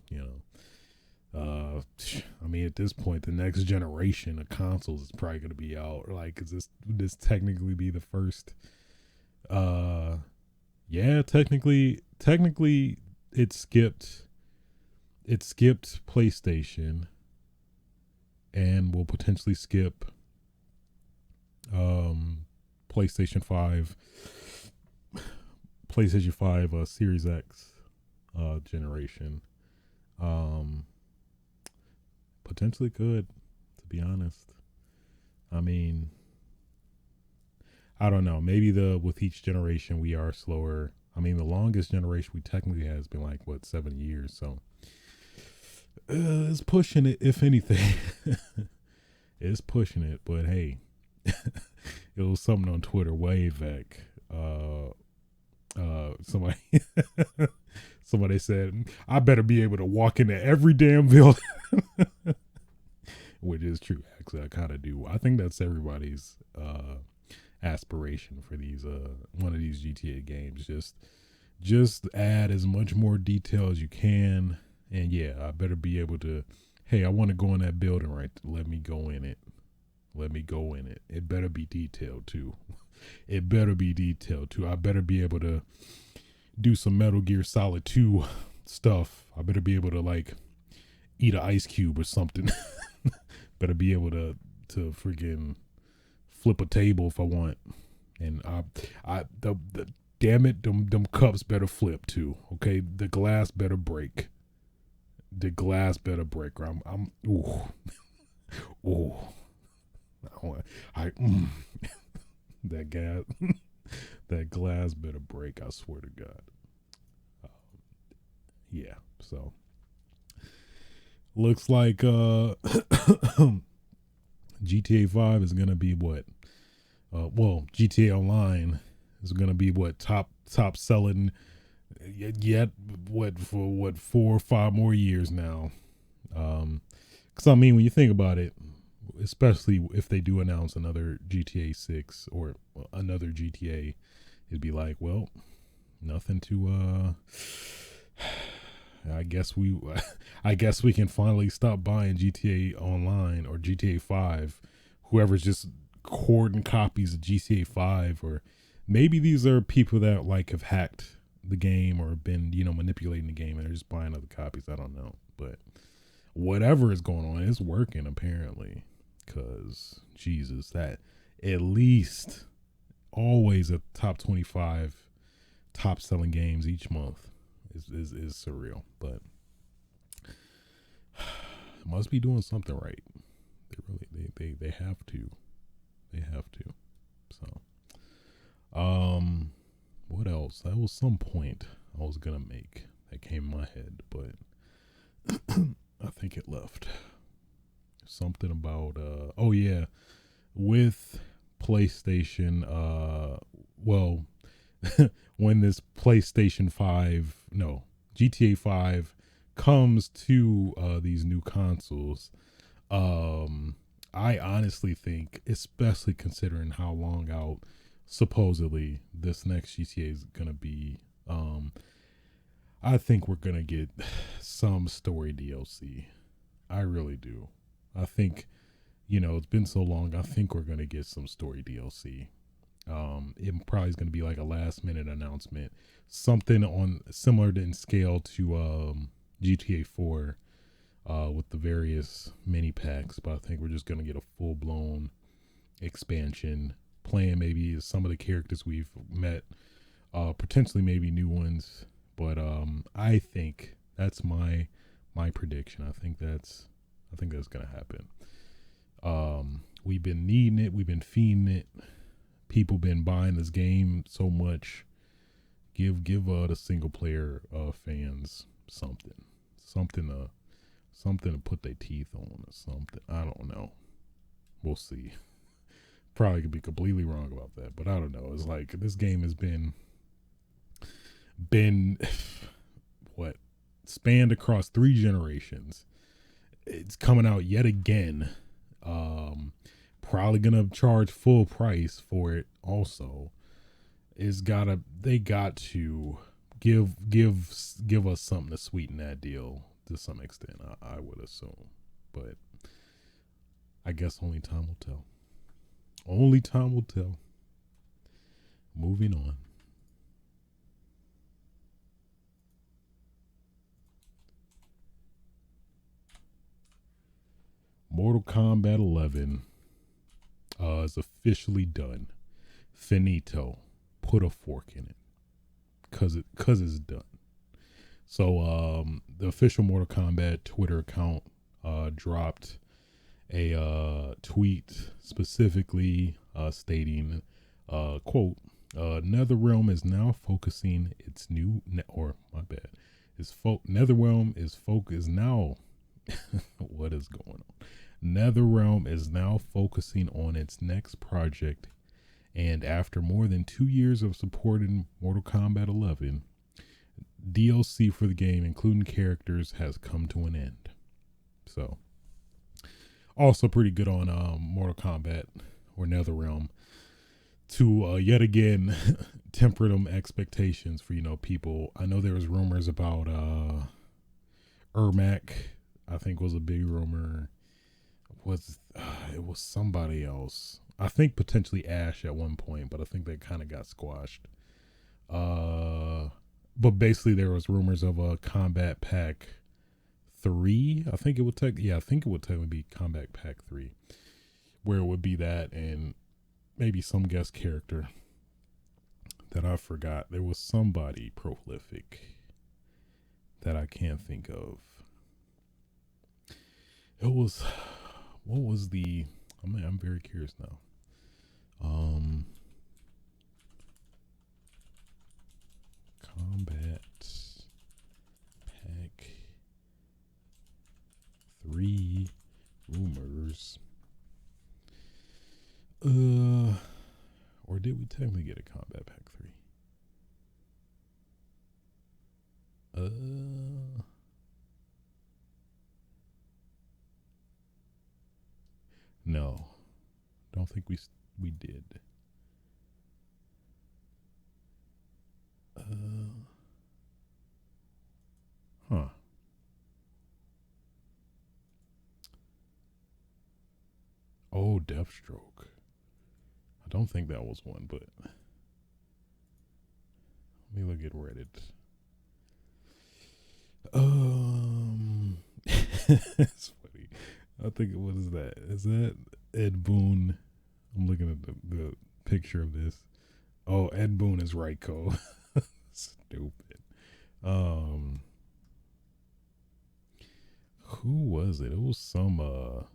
I mean, at this point, the next generation of consoles is probably going to be out. Like, is this technically be the first? Yeah, technically, it skipped PlayStation, and will potentially skip PlayStation 5 Series X generation. Potentially could, to be honest. I mean, I don't know. Maybe with each generation we are slower. I mean, the longest generation we technically has been like 7 years. So it's pushing it. If anything, it's pushing it. But hey, it was something on Twitter way back. Somebody said, I better be able to walk into every damn building. Which is true. Actually, I kind of do. I think that's everybody's aspiration for these one of these GTA games. Just add as much more detail as you can. And yeah, I better be able to, hey, I want to go in that building, right? Let me go in it. It better be detailed too. I better be able to do some Metal Gear Solid 2 stuff. I better be able to like eat an ice cube or something. Better be able to freaking flip a table if I want. And the damn it, them cups better flip too. Okay, the glass better break. Or I'm ooh. That glass better break. I swear to God. Yeah. So looks like GTA 5 is gonna be what? GTA Online is gonna be what top selling yet for 4 or 5 more years now. Because I mean, when you think about it, especially if they do announce another GTA 6 or another GTA, it'd be like, well, nothing to I guess we can finally stop buying GTA Online or GTA 5. Whoever's just hoarding copies of GTA 5, or maybe these are people that like have hacked the game or been, manipulating the game and they're just buying other copies. I don't know, but whatever is going on, it's working apparently. Because Jesus, that at least always a top 25 top selling games each month is surreal, but must be doing something right. They have to. So what else? That was some point I was gonna make that came in my head, but I think it left. Something about with PlayStation, when this PlayStation 5, no, GTA 5 comes to these new consoles, I honestly think, especially considering how long out supposedly this next GTA is gonna be, I think we're gonna get some story DLC. I really do. I think, it's been so long. I think we're gonna get some story DLC. It probably is gonna be like a last minute announcement, something on similar in scale to GTA 4, with the various mini packs. But I think we're just gonna get a full blown expansion playing maybe some of the characters we've met, potentially maybe new ones. But I think that's my prediction. I think that's gonna happen. We've been needing it. We've been feeding it. People been buying this game so much. Give the single player fans something to put their teeth on or something. I don't know. We'll see. Probably could be completely wrong about that, but I don't know. It's like this game has been what, spanned across 3 generations. It's coming out yet again. Probably gonna charge full price for it. Also, they got to give us something to sweeten that deal to some extent. I would assume, but I guess only time will tell. Only time will tell. Moving on. Mortal Kombat 11 is officially done. Finito. Put a fork in it. Cause it's done. So the official Mortal Kombat Twitter account dropped a tweet specifically stating, quote, NetherRealm is now focusing its new NetherRealm is now what is going on? NetherRealm is now focusing on its next project, and after more than 2 years of supporting Mortal Kombat 11, DLC for the game, including characters, has come to an end. So, also pretty good on Mortal Kombat or NetherRealm to yet again temper them expectations for people. I know there was rumors about Ermac. I think was a big rumor. It was somebody else. I think potentially Ash at one point, but I think that kind of got squashed. But basically there was rumors of a Combat Pack 3. I think it would technically be Combat Pack 3, where it would be that and maybe some guest character that I forgot. There was somebody prolific that I can't think of. What was the? I'm very curious now. Combat Pack 3 rumors. Or did we technically get a Combat Pack 3? No, don't think we did. Huh. Oh, Deathstroke. I don't think that was one, but let me look at Reddit. It's funny. I think, what is that? Is that Ed Boon? I'm looking at the picture of this. Oh, Ed Boon is Raiko. Stupid. Who was it? It was some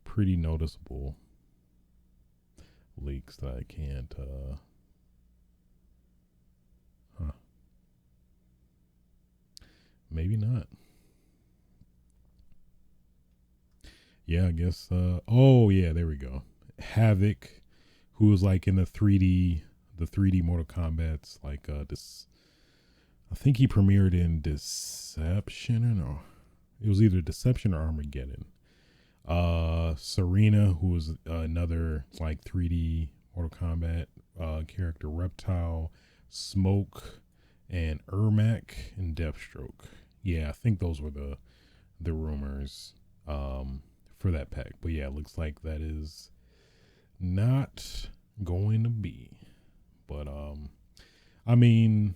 pretty noticeable leaks that I can't maybe not. Yeah, I guess oh yeah, there we go. Havoc, who was like in the 3D Mortal Kombat's, like this, I think he premiered in Deception, or no, it was either Deception or Armageddon. Serena, who was another like 3D Mortal Kombat character, Reptile, Smoke, and Ermac and Deathstroke. Yeah, I think those were the rumors for that pack. But yeah, it looks like that is not going to be. But I mean,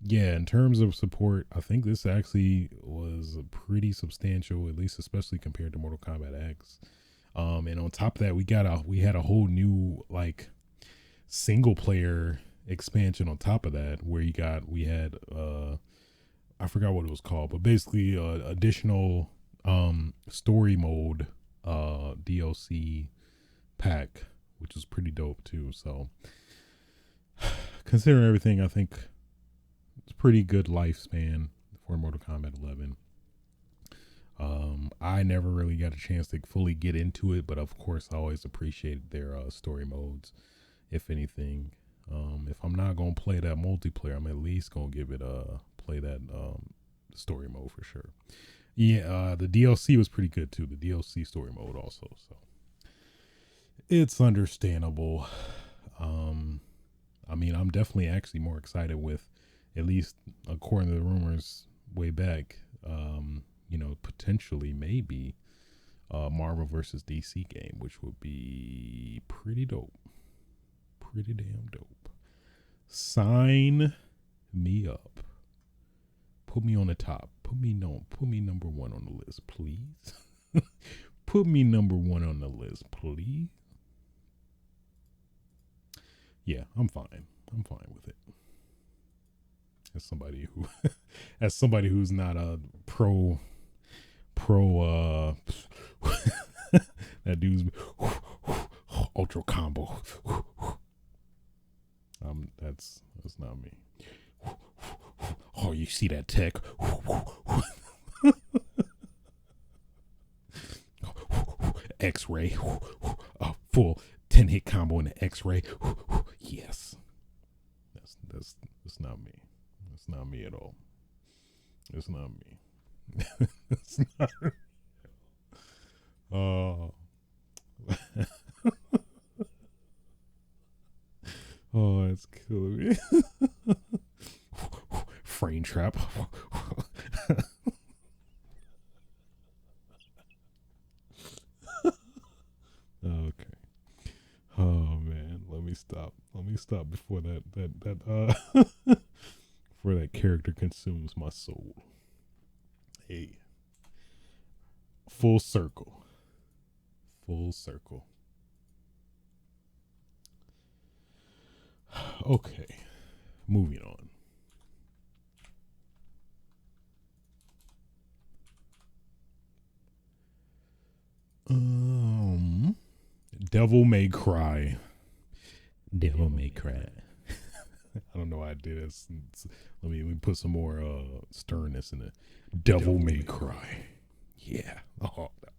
yeah, in terms of support, I think this actually was pretty substantial, at least especially compared to Mortal Kombat X. And on top of that, we had a whole new like single player expansion on top of that, where we had I forgot what it was called, but basically additional story mode DLC pack, which is pretty dope too. So considering everything, I think it's pretty good lifespan for Mortal Kombat 11. I never really got a chance to fully get into it, but of course I always appreciated their story modes. If anything, if I'm not gonna play that multiplayer, I'm at least gonna give it play that story mode for sure. Yeah, the DLC was pretty good too. The DLC story mode also, so it's understandable. I mean, I'm definitely actually more excited with, at least according to the rumors way back, potentially maybe Marvel versus DC game, which would be pretty dope. Pretty damn dope. Sign me up. Put me on the top. Put me number one on the list, please. Put me number one on the list, please. Yeah, I'm fine. I'm fine with it. As somebody who's not a pro that dude's ultra combo. That's not me. Oh, you see that tech? X-ray, full 10-hit combo in the X-ray. Yes, that's not me. That's not me at all. It's not me. It's not. Oh. Oh, it's killing me. Frame trap. Okay. Oh man, let me stop. Let me stop before before that character consumes my soul. Hey. Full circle. Full circle. Okay. Moving on. Devil May Cry. Devil May Cry. I don't know why I did this. Let me put some more sternness in it. Devil May Cry. Yeah. Oh, I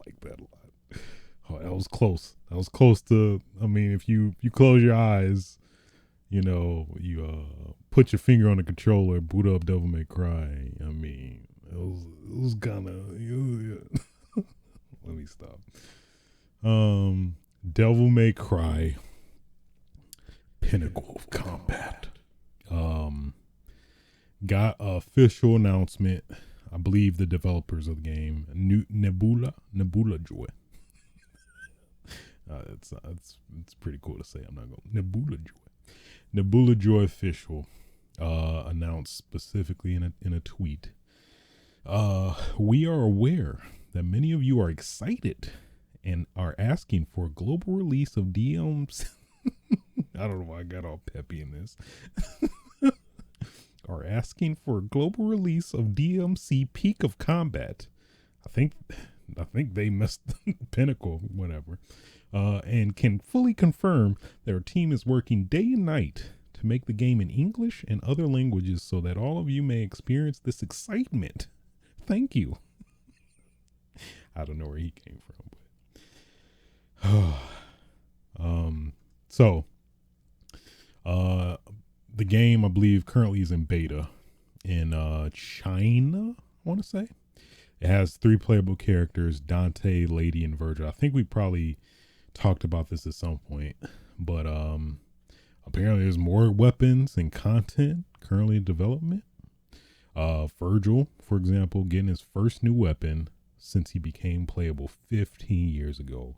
like that a lot. Oh, that was close. That was close to. I mean, if you close your eyes, you put your finger on the controller, boot up Devil May Cry. I mean, it was kind of. Yeah. Let me stop. Devil May Cry. Pinnacle of Combat. Got an official announcement. I believe the developers of the game, Nebula Joy. It's pretty cool to say. I'm not going Nebula Joy official announced specifically in a tweet. We are aware that many of you are excited and are asking for a global release of DMs. I don't know why I got all peppy in this. Are asking for a global release of DMC Peak of Combat. I think they messed Pinnacle, whatever. And can fully confirm their team is working day and night to make the game in English and other languages so that all of you may experience this excitement. Thank you. I don't know where he came from, but so the game, I believe, currently is in beta in China, I want to say. It has 3 playable characters, Dante, Lady, and Virgil. I think we probably talked about this at some point, but apparently there's more weapons and content currently in development. Virgil, for example, getting his first new weapon since he became playable 15 years ago.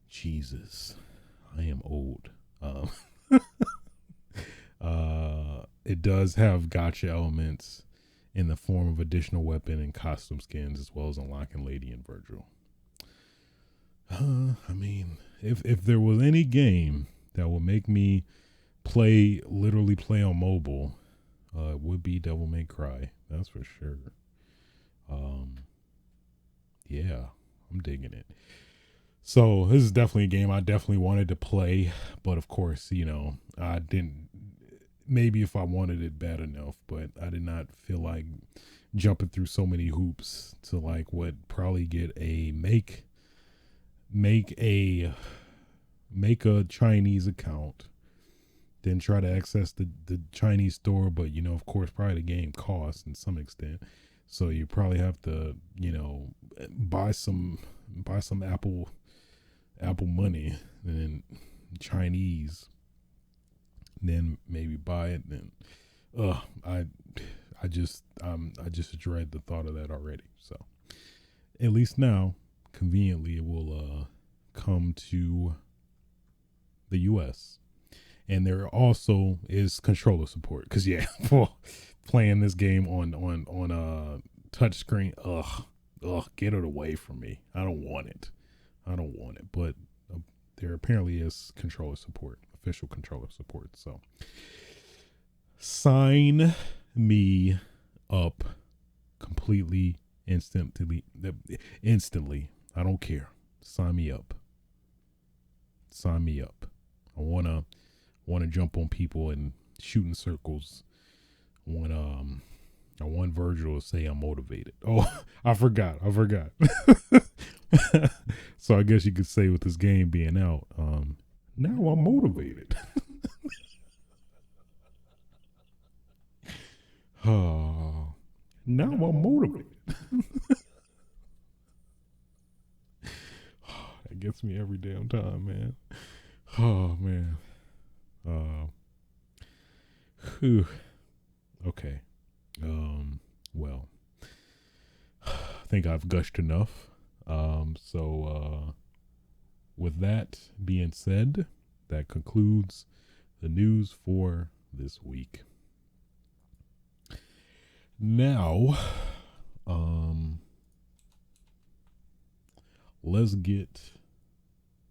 Jesus, I am old. It does have gacha elements in the form of additional weapon and costume skins, as well as unlocking Lady and Virgil. I mean, if there was any game that would make me literally play on mobile, it would be Devil May Cry. That's for sure. Um, yeah, I'm digging it. So this is definitely a game I definitely wanted to play, but of course, I didn't. Maybe if I wanted it bad enough, but I did not feel like jumping through so many hoops to like what probably get a make a make a Chinese account, then try to access the Chinese store. But of course, probably the game costs in some extent, so you probably have to buy some Apple money and then Chinese, then maybe buy it. Then, I just dread the thought of that already. So at least now, conveniently, it will come to the U.S. And there also is controller support. Because yeah, for playing this game on touchscreen, get it away from me. I don't want it. But there apparently is controller support, official controller support. So sign me up completely, instantly. I don't care. Sign me up. I wanna jump on people and shoot in circles. I want Virgil to say I'm motivated. Oh, I forgot. So I guess you could say with this game being out, now I'm motivated. Oh, now I'm motivated. That gets me every damn time, man. Oh man. Uh, whew. Okay. Well, I think I've gushed enough. So with that being said, that concludes the news for this week. Now, let's get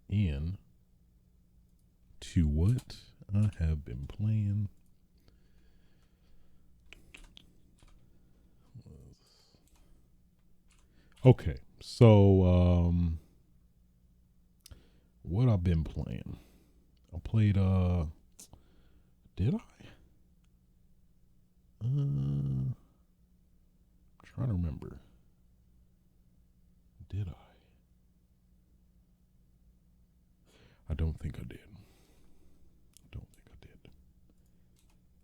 in to what I have been playing. Okay, so what I've been playing. I played did I? Trying to remember. Did I? I don't think I did.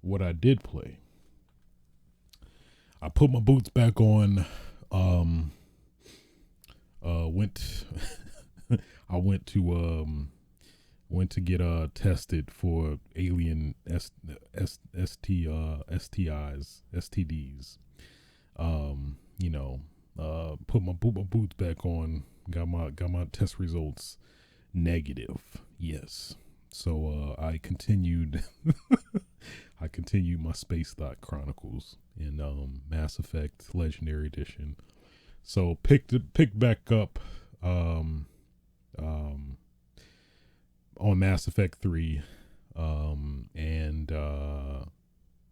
What I did play, I put my boots back on. Went I went to get tested for alien STIs, STDs. Put my boots back on. Got my test results negative. Yes. So I continued I continued my Space Thought Chronicles in Mass Effect Legendary Edition. So picked back up on Mass Effect 3, and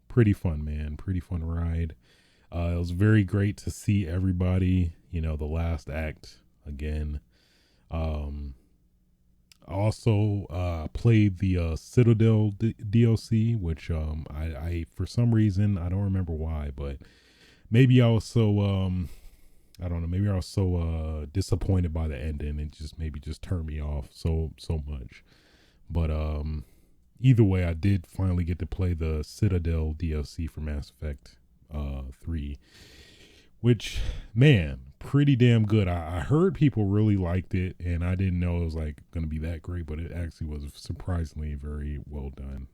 pretty fun, man. Pretty fun ride. It was very great to see everybody. The last act again. Also played the Citadel DLC, which I for some reason, I don't remember why, but maybe I was so I don't know, maybe I was so disappointed by the ending and just turned me off so much. But either way, I did finally get to play the Citadel DLC for Mass Effect 3, which, man, pretty damn good. I heard people really liked it, and I didn't know it was like going to be that great, but it actually was surprisingly very well done.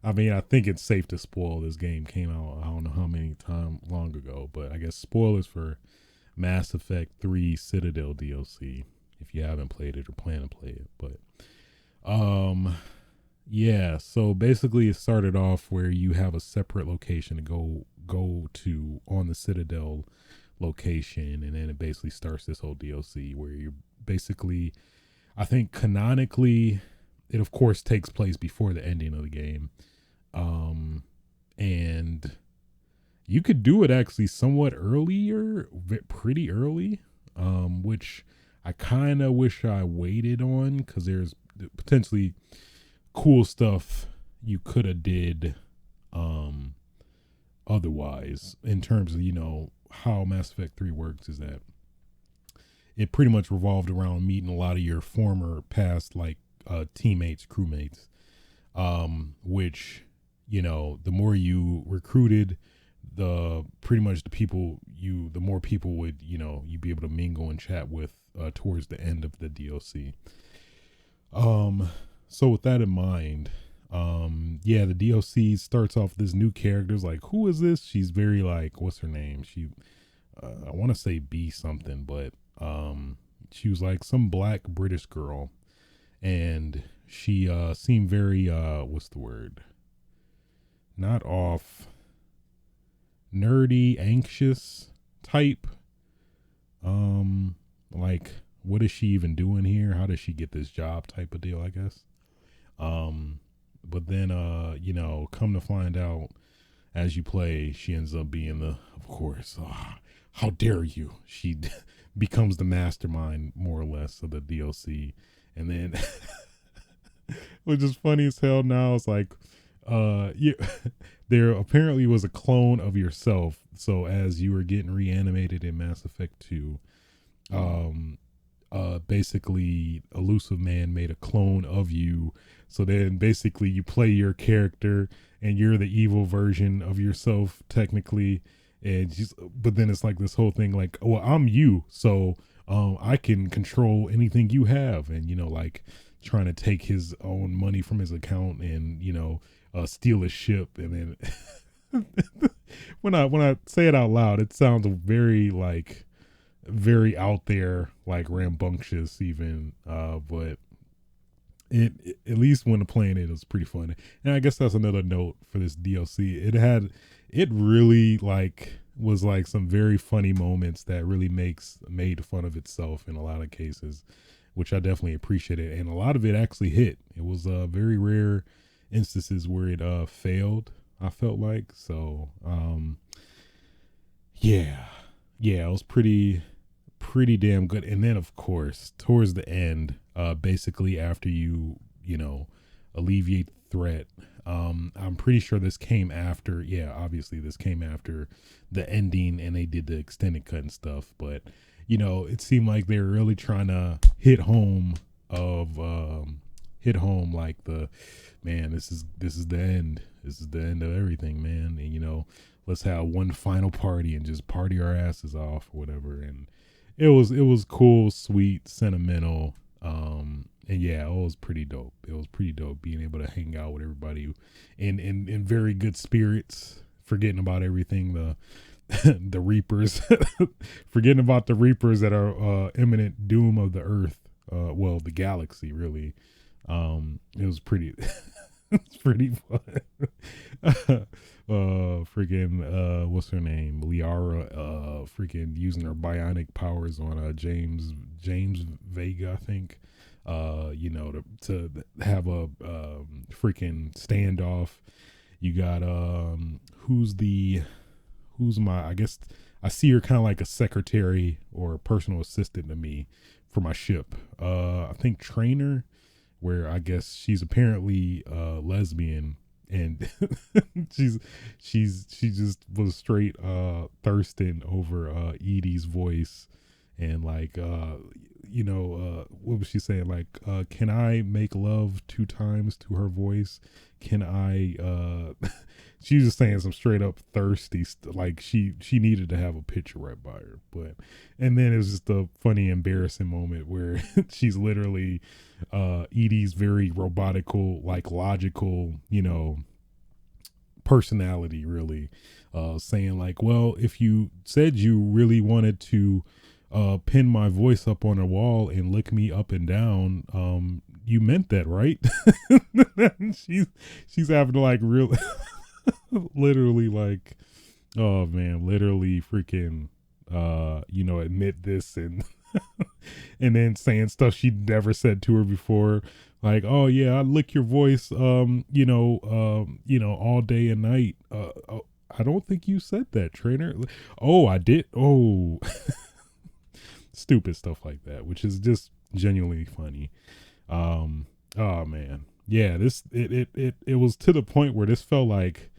I mean, I think it's safe to spoil this game came out, I don't know how many time long ago, but I guess spoilers for Mass Effect 3 Citadel DLC if you haven't played it or plan to play it. But yeah, so basically it started off where you have a separate location to go to on the Citadel, location, and then it basically starts this whole DLC where you're basically, I think canonically, it of course takes place before the ending of the game, and you could do it actually somewhat earlier, pretty early, which I kind of wish I waited on, because there's potentially cool stuff you could have did otherwise, in terms of, how Mass Effect 3 works is that it pretty much revolved around meeting a lot of your former past, like, teammates, crewmates, which, the more you recruited, the more people would, you'd be able to mingle and chat with towards the end of the DLC. So with that in mind, the DLC starts off this new character's like, who is this? She's very like, what's her name? I want to say B something, but she was like some black British girl, and she seemed very what's the word? Not off, nerdy, anxious type. Like, what is she even doing here? How does she get this job type of deal, I guess. But then, come to find out as you play, she ends up being of course, how dare you? She becomes the mastermind, more or less, of the DLC. And then, which is funny as hell now, it's like, there apparently was a clone of yourself. So as you were getting reanimated in Mass Effect 2, basically Elusive Man made a clone of you. So then basically you play your character and you're the evil version of yourself technically. But then it's like this whole thing like, well, I'm you. So, I can control anything you have, and, like trying to take his own money from his account and, steal his ship. And then when I say it out loud, it sounds very out there, like rambunctious even, but it at least when playing it was pretty fun. And I guess that's another note for this DLC. It really was some very funny moments that really made fun of itself in a lot of cases, which I definitely appreciated. And a lot of it actually hit. It was very rare instances where it failed, I felt like. So it was pretty damn good. And then of course towards the end, basically after you alleviate the threat, I'm pretty sure this came after, obviously this came after the ending and they did the extended cut and stuff, but it seemed like they were really trying to hit home like this is the end. This is the end of everything, man. And let's have one final party and just party our asses off or whatever. And it was cool, sweet, sentimental. And it was pretty dope. It was pretty dope being able to hang out with everybody in very good spirits, forgetting about everything, the Reapers, forgetting about the Reapers that are imminent doom of the Earth, the galaxy, really. It was pretty it's pretty fun. What's her name? Liara, using her bionic powers on James Vega, I think. To have a freaking standoff. You got I guess I see her kind of like a secretary or a personal assistant to me for my ship. I think Trainer, where I guess she's apparently lesbian, and she just was straight thirsting over Edie's voice, and what was she saying? Can I make love 2 times to her voice? Can I she was just saying some straight up thirsty she needed to have a picture right by her. And then it was just a funny, embarrassing moment where she's literally Edie's very robotical, logical, personality, really, saying well, if you said you really wanted to pin my voice up on a wall and lick me up and down, you meant that, right? she's having to literally oh man, literally freaking admit this and and then saying stuff she never said to her before, like, oh yeah, I lick your voice, all day and night. I don't think you said that, trainer. Oh, I did. Oh, stupid stuff like that, which is just genuinely funny. Oh man, yeah. It was to the point where this felt like,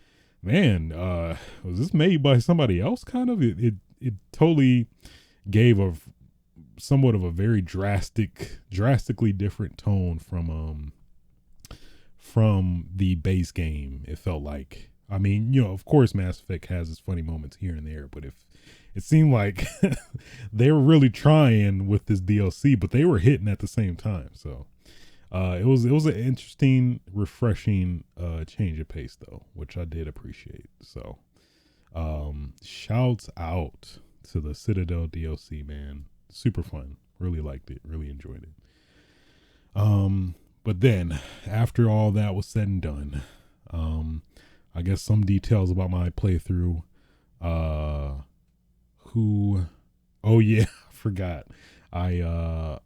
man, was this made by somebody else? Kind of. It totally gave a somewhat of a very drastically different tone from the base game. It felt like, I mean, of course Mass Effect has its funny moments here and there, but if it seemed like they were really trying with this DLC, but they were hitting at the same time. So it was an interesting, refreshing change of pace though, which I did appreciate. So shouts out to the Citadel DLC, man. Super fun. Really liked it. Really enjoyed it. But then after all that was said and done, I guess some details about my playthrough. Oh yeah, I forgot. I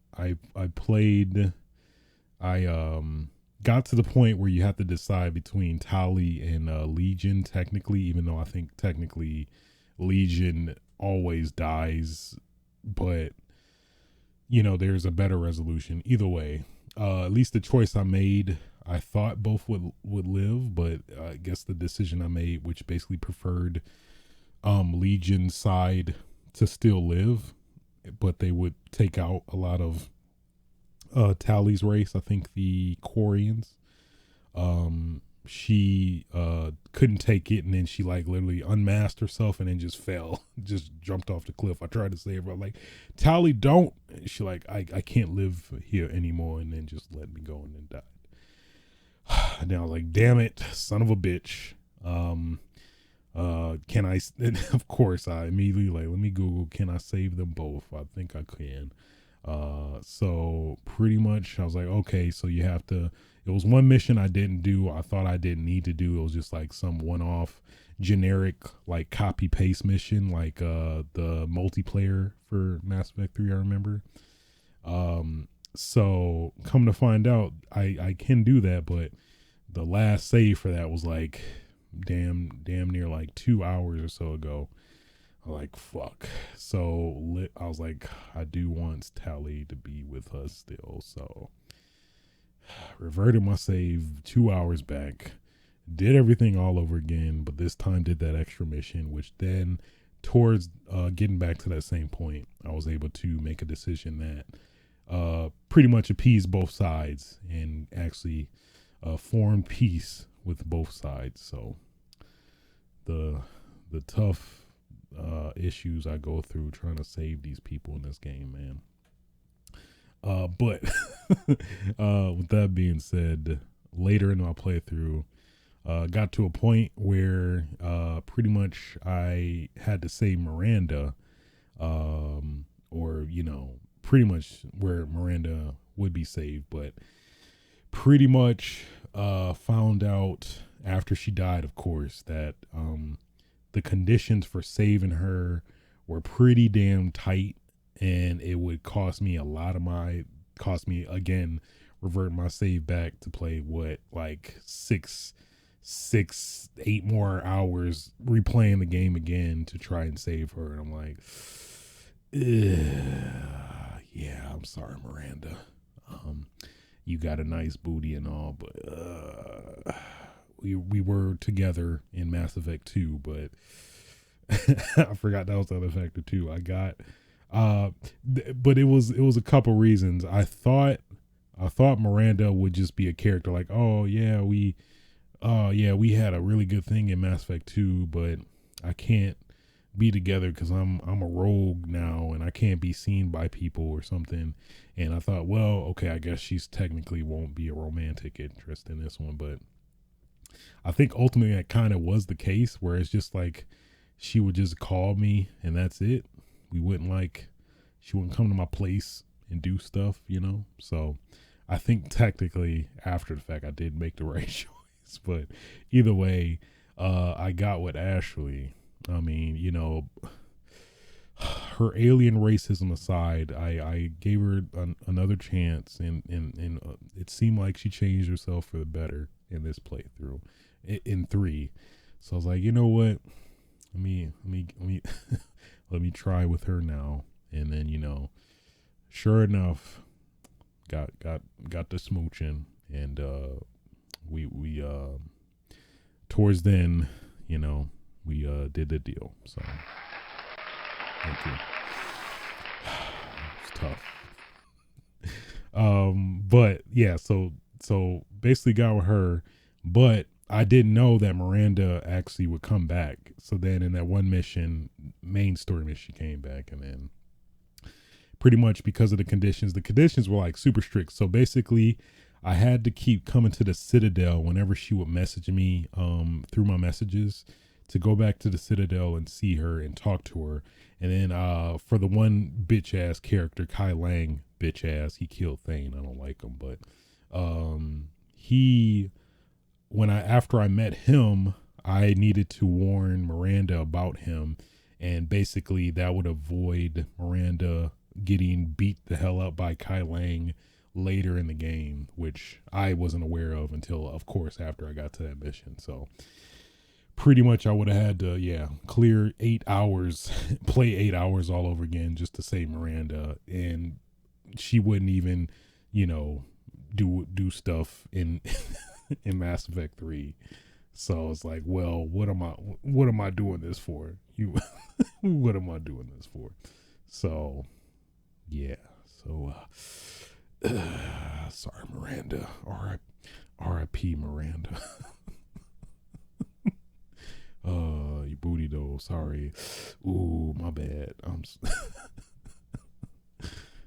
played. I got to the point where you have to decide between Tali and Legion. Technically, even though I think technically Legion always dies, but there's a better resolution either way. At least the choice I made, I thought both would live, but I guess the decision I made, which basically preferred Legion side to still live, but they would take out a lot of Tali's race. I think the Quarians. She couldn't take it, and then she like literally unmasked herself and then just fell, just jumped off the cliff. I tried to save her. I'm like, Tali, don't. And she like, I can't live here anymore, and then just let me go and then died. And then I was like, damn it, son of a bitch. Can I? And of course, I immediately like, let me Google, can I save them both? I think I can. So pretty much I was like, okay, so you have to. It was one mission I didn't do. I thought I didn't need to do. It was just like some one-off generic like copy paste mission, like the multiplayer for Mass Effect 3, I remember. So come to find out, I can do that, but the last save for that was like damn near like 2 hours or so ago. I'm like, fuck. So I was like, I do want Tali to be with us still, so reverted my save 2 hours back, did everything all over again, but this time did that extra mission, which then towards getting back to that same point, I was able to make a decision that pretty much appeased both sides and actually formed peace with both sides. So the tough issues I go through trying to save these people in this game, man. But with that being said, later in my playthrough, got to a point where pretty much I had to save Miranda, or pretty much where Miranda would be saved, but pretty much found out after she died, of course, that the conditions for saving her were pretty damn tight. And it would cost me again, revert my save back to play like 8 more hours replaying the game again to try and save her. And I'm like, yeah, I'm sorry, Miranda. You got a nice booty and all, but we were together in Mass Effect 2, but I forgot that was the other factor too. I got. But it was a couple reasons. I thought Miranda would just be a character like, oh yeah, we had a really good thing in Mass Effect 2, but I can't be together because I'm a rogue now and I can't be seen by people or something. And I thought, well, okay, I guess she's technically won't be a romantic interest in this one, but I think ultimately that kind of was the case, where it's just like she would just call me and that's it. She wouldn't come to my place and do stuff, So I think technically after the fact I did make the right choice. But either way, I got with Ashley. I mean, her alien racism aside, I gave her another chance, and it seemed like she changed herself for the better in this playthrough, in 3. So I was like, you know what? Let me let me try with her now, and then sure enough, got the smooching, and we towards then, we did the deal. So thank you. It's tough. But yeah, so basically got with her, but I didn't know that Miranda actually would come back. So then in that one mission, main story mission, she came back, and then pretty much because of the conditions were like super strict. So basically I had to keep coming to the Citadel whenever she would message me through my messages, to go back to the Citadel and see her and talk to her. And then for the one bitch ass character, Kai Lang, bitch ass, he killed Thane. I don't like him, but after I met him, I needed to warn Miranda about him, and basically that would avoid Miranda getting beat the hell up by Kai Lang later in the game, which I wasn't aware of until, of course, after I got to that mission. So pretty much I would have had to, clear 8 hours, play 8 hours all over again just to save Miranda, and she wouldn't even, do stuff in in Mass Effect 3. So it's like, well, what am I doing this for? What am I doing this for? So yeah. So sorry, Miranda. R.I.P. Miranda. You booty though. Sorry. Ooh, my bad.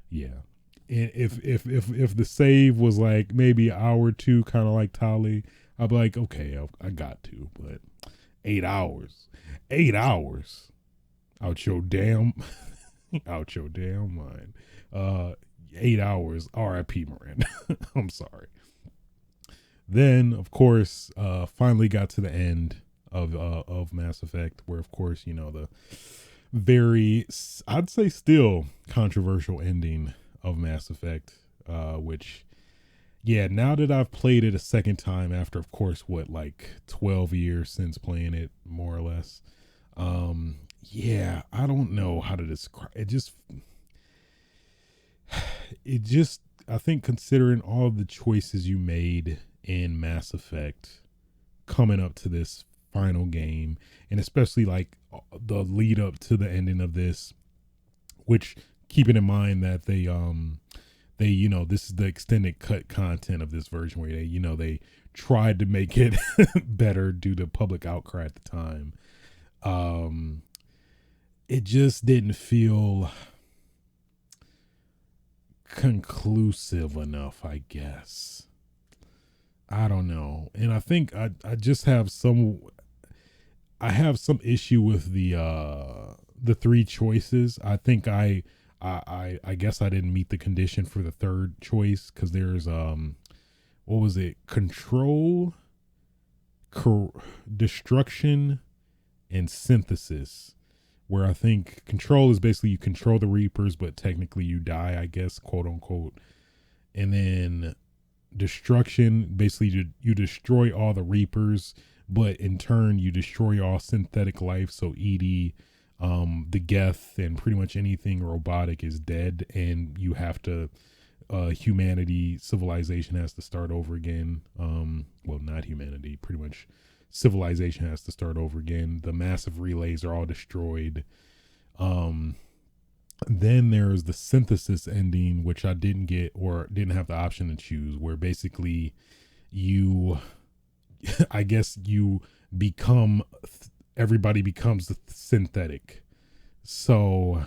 Yeah. And if the save was like maybe an hour or two, kind of like Tali, I'd be like, okay, I got to. But 8 hours, out your damn mind. 8 hours. R.I.P. Miranda. I'm sorry. Then, of course, finally got to the end of Mass Effect, where, of course, the very, I'd say, still controversial ending of Mass Effect, which, now that I've played it a second time after, of course, 12 years since playing it, more or less. I don't know how to describe it. I think, considering all the choices you made in Mass Effect coming up to this final game, and especially like the lead up to the ending of this, which, keeping in mind that they this is the extended cut content of this version, where they tried to make it better due to public outcry at the time. It just didn't feel conclusive enough, I guess. I don't know. And I think I just have some issue with the 3 choices. I think I guess I didn't meet the condition for the third choice, because there's what was it? Control, destruction, and synthesis. Where I think control is basically you control the Reapers, but technically you die, I guess, quote unquote. And then destruction, basically you destroy all the Reapers, but in turn you destroy all synthetic life. So EDI, the Geth, and pretty much anything robotic is dead, and you have to civilization has to start over again. Well, not humanity, pretty much civilization has to start over again. The massive relays are all destroyed. Then there's the synthesis ending, which I didn't get, or didn't have the option to choose, where basically you I guess you become, everybody becomes synthetic. So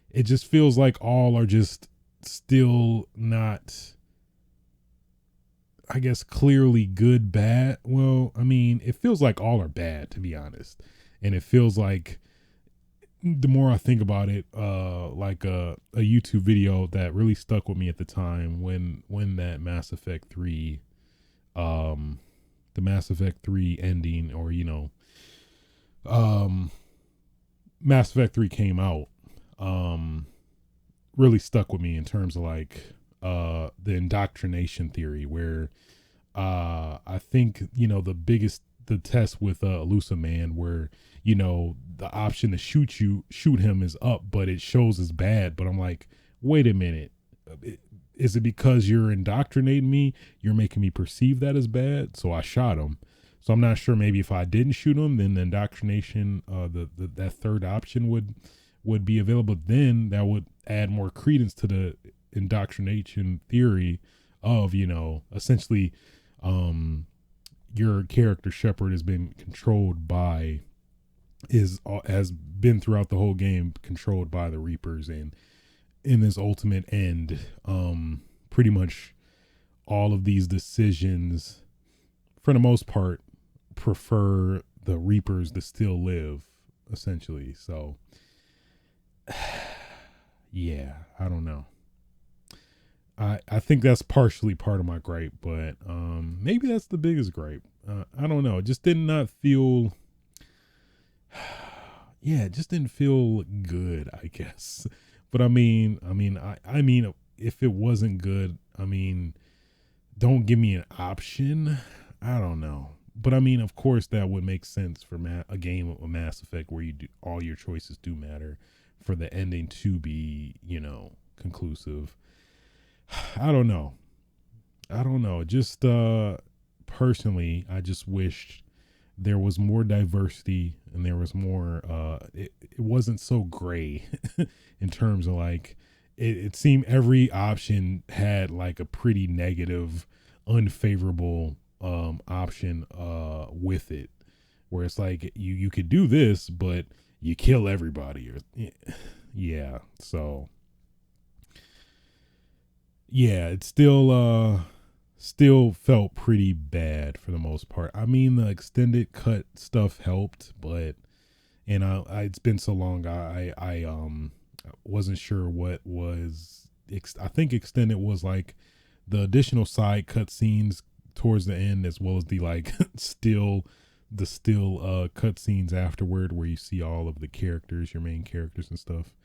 it just feels like all are just still not, I guess, clearly good, bad. Well, I mean, it feels like all are bad, to be honest. And it feels like, the more I think about it, like a YouTube video that really stuck with me at the time when that Mass Effect 3, the Mass Effect 3 ending, or, Mass Effect 3 came out. really stuck with me in terms of like the indoctrination theory, where I think, you know, the test with Elusive Man, where, you know, the option to shoot him is up, but it shows as bad. But I'm like, wait a minute, is it because you're indoctrinating me? You're making me perceive that as bad, so I shot him. So I'm not sure. Maybe if I didn't shoot him, then the indoctrination, that third option would be available. Then that would add more credence to the indoctrination theory of, you know, essentially, your character Shepard has been controlled by, has been throughout the whole game controlled by the Reapers, and in this ultimate end, pretty much all of these decisions, for the most part, prefer the Reapers to still live, essentially. So, yeah, I don't know. I think that's partially part of my gripe, but maybe that's the biggest gripe. I don't know. It just did not feel. Yeah, it just didn't feel good, I guess. But I mean, if it wasn't good, I mean, don't give me an option. I don't know. But I mean, of course, that would make sense for a game of Mass Effect where you do all your choices do matter for the ending to be, you know, conclusive. I don't know. Just personally, I just wished there was more diversity and there was more. It wasn't so gray in terms of like it seemed every option had like a pretty negative, unfavorable option with it, where it's like you could do this, but you kill everybody, or yeah. So yeah, it still felt pretty bad for the most part. I mean, the extended cut stuff helped, but it's been so long. I wasn't sure what was. I think extended was like the additional side cutscenes towards the end, as well as the like still cutscenes afterward, where you see all of the characters, your main characters and stuff.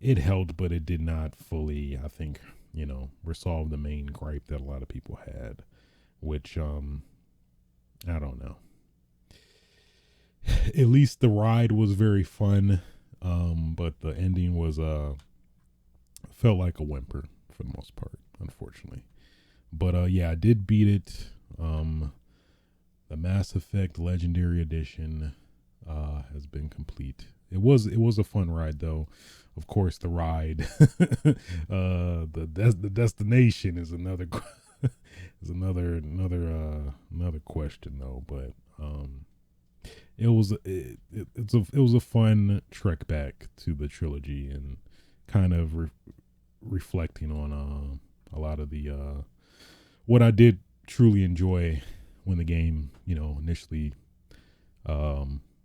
It helped, but it did not fully, I think, you know, resolve the main gripe that a lot of people had, which I don't know. At least the ride was very fun, but the ending was felt like a whimper for the most part, unfortunately. But yeah, I did beat it. The Mass Effect Legendary Edition has been complete. It was a fun ride though. Of course, the ride, the destination is another another question though. But it was a fun trek back to the trilogy and kind of reflecting on a lot of the what I did truly enjoy when the game, you know, initially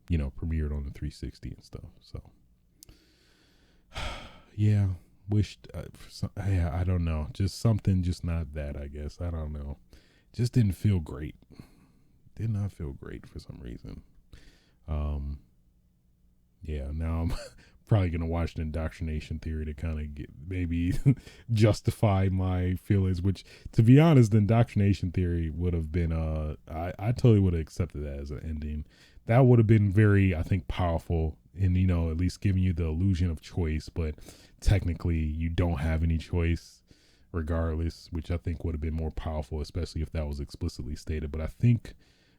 you know, premiered on the 360 and stuff. So yeah, wished yeah, I don't know, just something, just not that, I guess. I don't know, just didn't feel great. Did not feel great for some reason. Yeah, now I'm probably gonna watch the indoctrination theory to kind of get maybe justify my feelings, which, to be honest, the indoctrination theory would have been I totally would have accepted that as an ending. That would have been very, I think, powerful, and, you know, at least giving you the illusion of choice, but technically you don't have any choice regardless, which I think would have been more powerful, especially if that was explicitly stated. But I think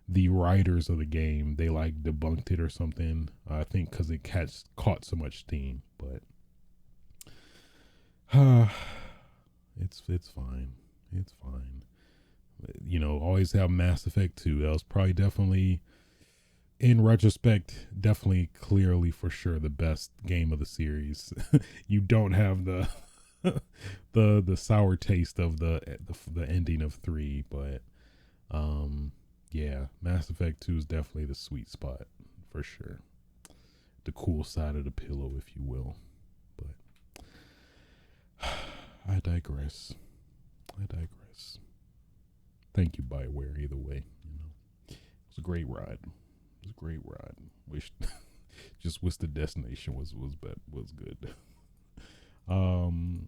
the writers of the game, they like debunked it or something, I think, because it caught so much steam. But it's fine. It's fine. You know, always have Mass Effect 2. That was probably definitely, in retrospect, definitely, clearly, for sure, the best game of the series. You don't have the the sour taste of the ending of 3, but yeah, Mass Effect 2 is definitely the sweet spot for sure. The cool side of the pillow, if you will. But I digress. Thank you, BioWare, either way. You know, it was a great ride. Wish just wish the destination was good. Um,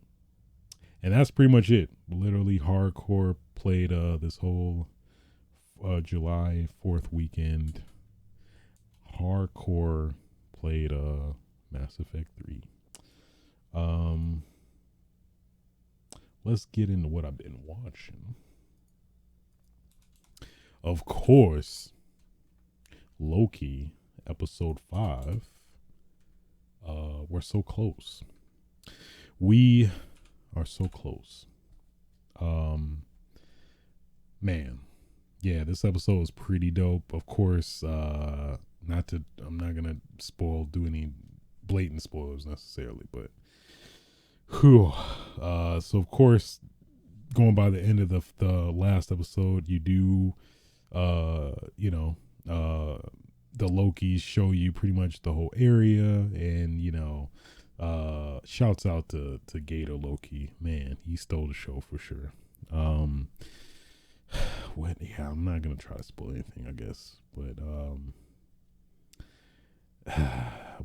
and that's pretty much it. Literally, hardcore played this whole July 4th weekend. Hardcore played Mass Effect 3. Um, let's get into what I've been watching. Of course, Loki episode 5. We're so close. We are so close. Man, yeah, this episode is pretty dope. Of course, I'm not gonna do any blatant spoilers necessarily, but whew. So of course, going by the end of the last episode, you do, the Lokis show you pretty much the whole area, and shouts out to Gator Loki. Man, he stole the show for sure. I'm not gonna try to spoil anything, I guess, but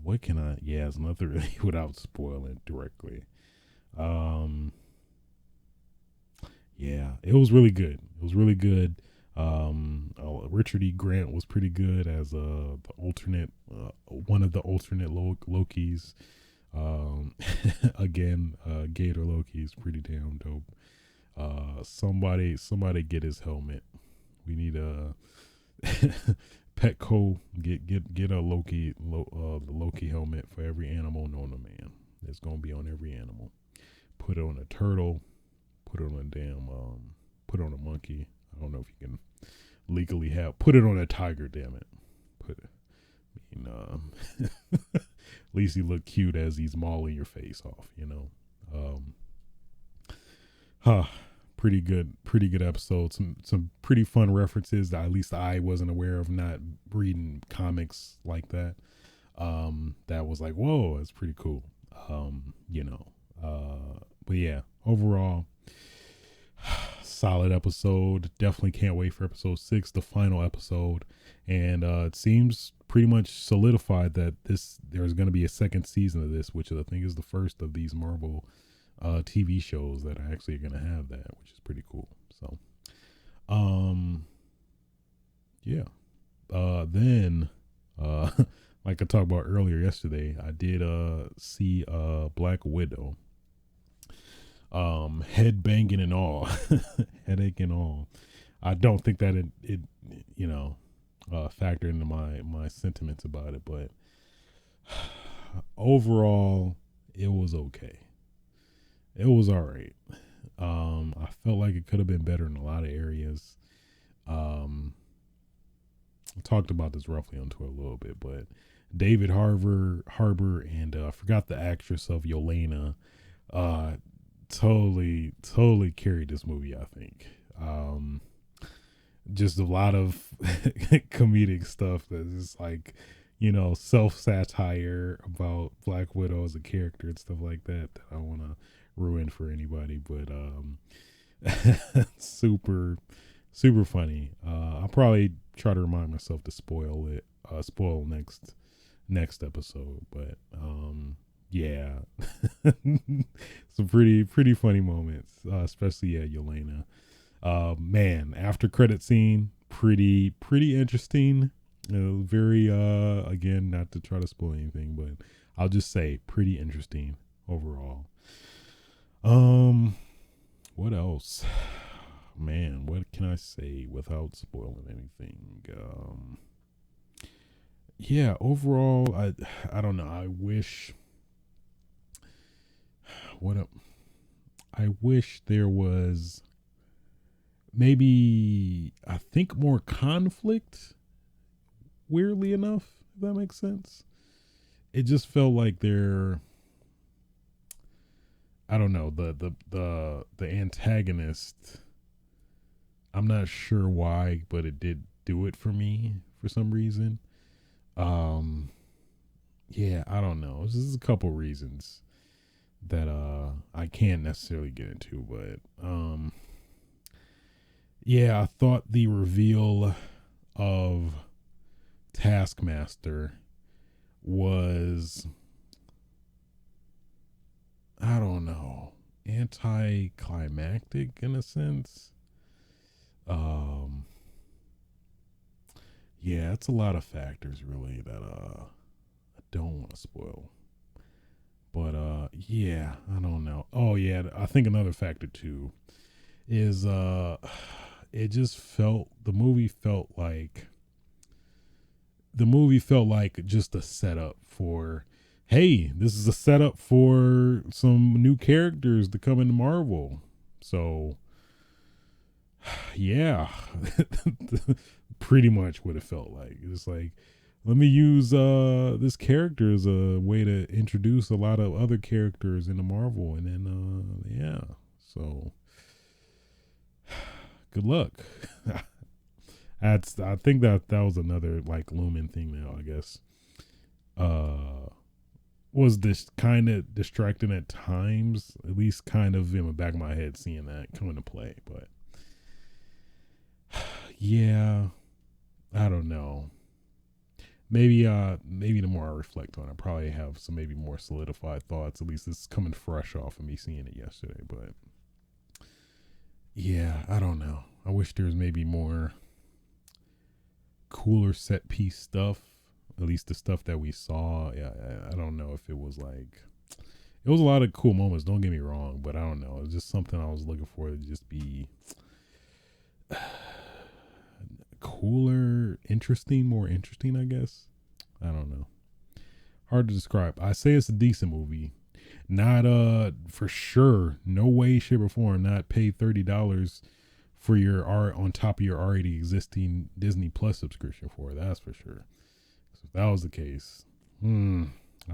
what can I? Yeah, it's nothing really without spoiling directly. Yeah, it was really good. It was really good. Richard E. Grant was pretty good as the alternate, one of the alternate Lokis. Again, Gator Loki is pretty damn dope. Somebody get his helmet. We need a Petco get a the Loki helmet for every animal known to man. It's gonna be on every animal. Put it on a turtle. Put it on a damn. Put it on a monkey. I don't know if you can legally have. Put it on a tiger. Damn it. Put it. I mean, at least he look cute as he's mauling your face off. Pretty good episode. Some pretty fun references that at least I wasn't aware of, not reading comics like that. That was like, whoa, that's pretty cool. But yeah, overall, solid episode. Definitely can't wait for episode 6, the final episode. And it seems pretty much solidified that there's going to be a second season of this, which I think is the first of these Marvel TV shows that are actually going to have that, which is pretty cool. So, yeah. Then, like I talked about earlier yesterday, I did see Black Widow. Head banging and all, headache and all. I don't think that it factored into my sentiments about it, but overall, it was okay. It was all right. I felt like it could have been better in a lot of areas. I talked about this roughly on Twitter a little bit, but David Harbour and I forgot the actress of Yelena, totally carried this movie, I think. Just a lot of comedic stuff that is like, self-satire about Black Widow as a character and stuff like that I don't want to ruin for anybody, but super funny. I'll probably try to remind myself to spoil next episode, but yeah. Some pretty funny moments, especially Yelena. Man, after credit scene, pretty interesting. Very again, not to try to spoil anything, but I'll just say pretty interesting overall. What else? Man, what can I say without spoiling anything? Yeah, overall, I don't know. I wish there was maybe, I think, more conflict. Weirdly enough, if that makes sense. It just felt like I don't know, the antagonist. I'm not sure why, but it did do it for me for some reason. Yeah, I don't know. This is a couple reasons that I can't necessarily get into, but yeah, I thought the reveal of Taskmaster was I don't know, anticlimactic in a sense. Um, yeah, it's a lot of factors really that I don't want to spoil. But yeah, I don't know. Oh yeah, I think another factor too is it just felt the movie felt like just a setup for, hey, this is a setup for some new characters to come into Marvel. So yeah, pretty much what it felt like. It's like, let me use this character as a way to introduce a lot of other characters into Marvel, and then yeah. So good luck. I think that was another like looming thing now, I guess. Uh was this kind of distracting at times, at least kind of in the back of my head seeing that come into play, but yeah, I don't know. Maybe the more I reflect on it, I probably have some maybe more solidified thoughts. At least it's coming fresh off of me seeing it yesterday. But yeah, I don't know. I wish there was maybe more cooler set piece stuff. At least the stuff that we saw. Yeah, I don't know if it was like, it was a lot of cool moments. Don't get me wrong, but I don't know. It was just something I was looking for to just be cooler, interesting, more interesting, I guess. I don't know. Hard to describe. I say it's a decent movie. Not for sure, no way, shape, or form, not pay $30 for your art on top of your already existing Disney Plus subscription for it. That's for sure. So if that was the case, I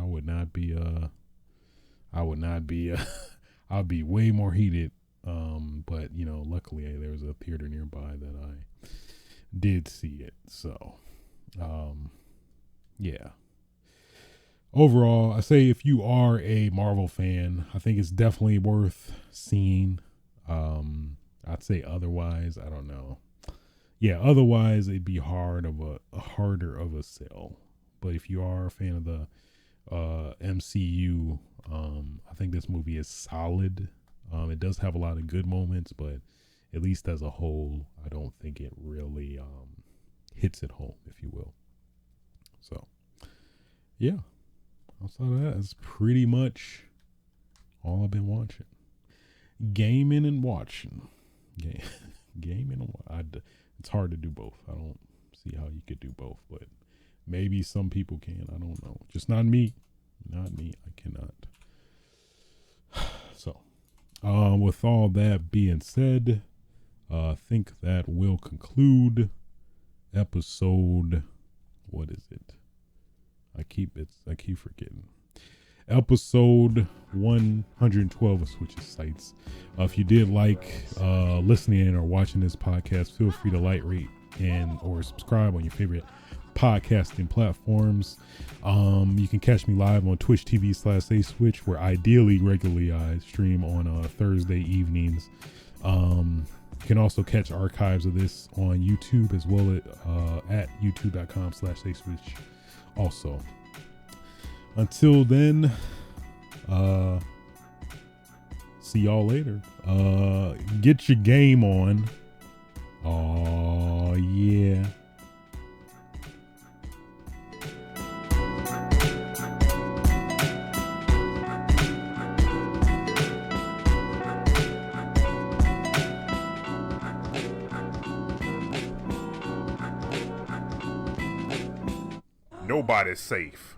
would not be I'd be way more heated. But you know, luckily there was a theater nearby that I did see it. So, yeah. Overall, I say if you are a Marvel fan, I think it's definitely worth seeing. I'd say otherwise, I don't know. Yeah, otherwise it'd be harder of a sell. But if you are a fan of the MCU, I think this movie is solid. It does have a lot of good moments, but at least as a whole, I don't think it really hits it home, if you will. So, yeah. Outside of that, that's pretty much all I've been watching. Gaming and watching. Gaming and it's hard to do both. I don't see how you could do both, but maybe some people can. I don't know. Just not me. Not me. I cannot. So, with all that being said, I think that will conclude episode. What is it? I keep forgetting. Episode 112 of Switches Sites. If you did like listening or watching this podcast, feel free to like, rate, and or subscribe on your favorite podcasting platforms. You can catch me live on Twitch TV/ASwitch, where ideally regularly I stream on Thursday evenings. You can also catch archives of this on YouTube as well at youtube.com/ASwitch. Also, until then, see y'all later. Get your game on. Oh yeah. Nobody's safe.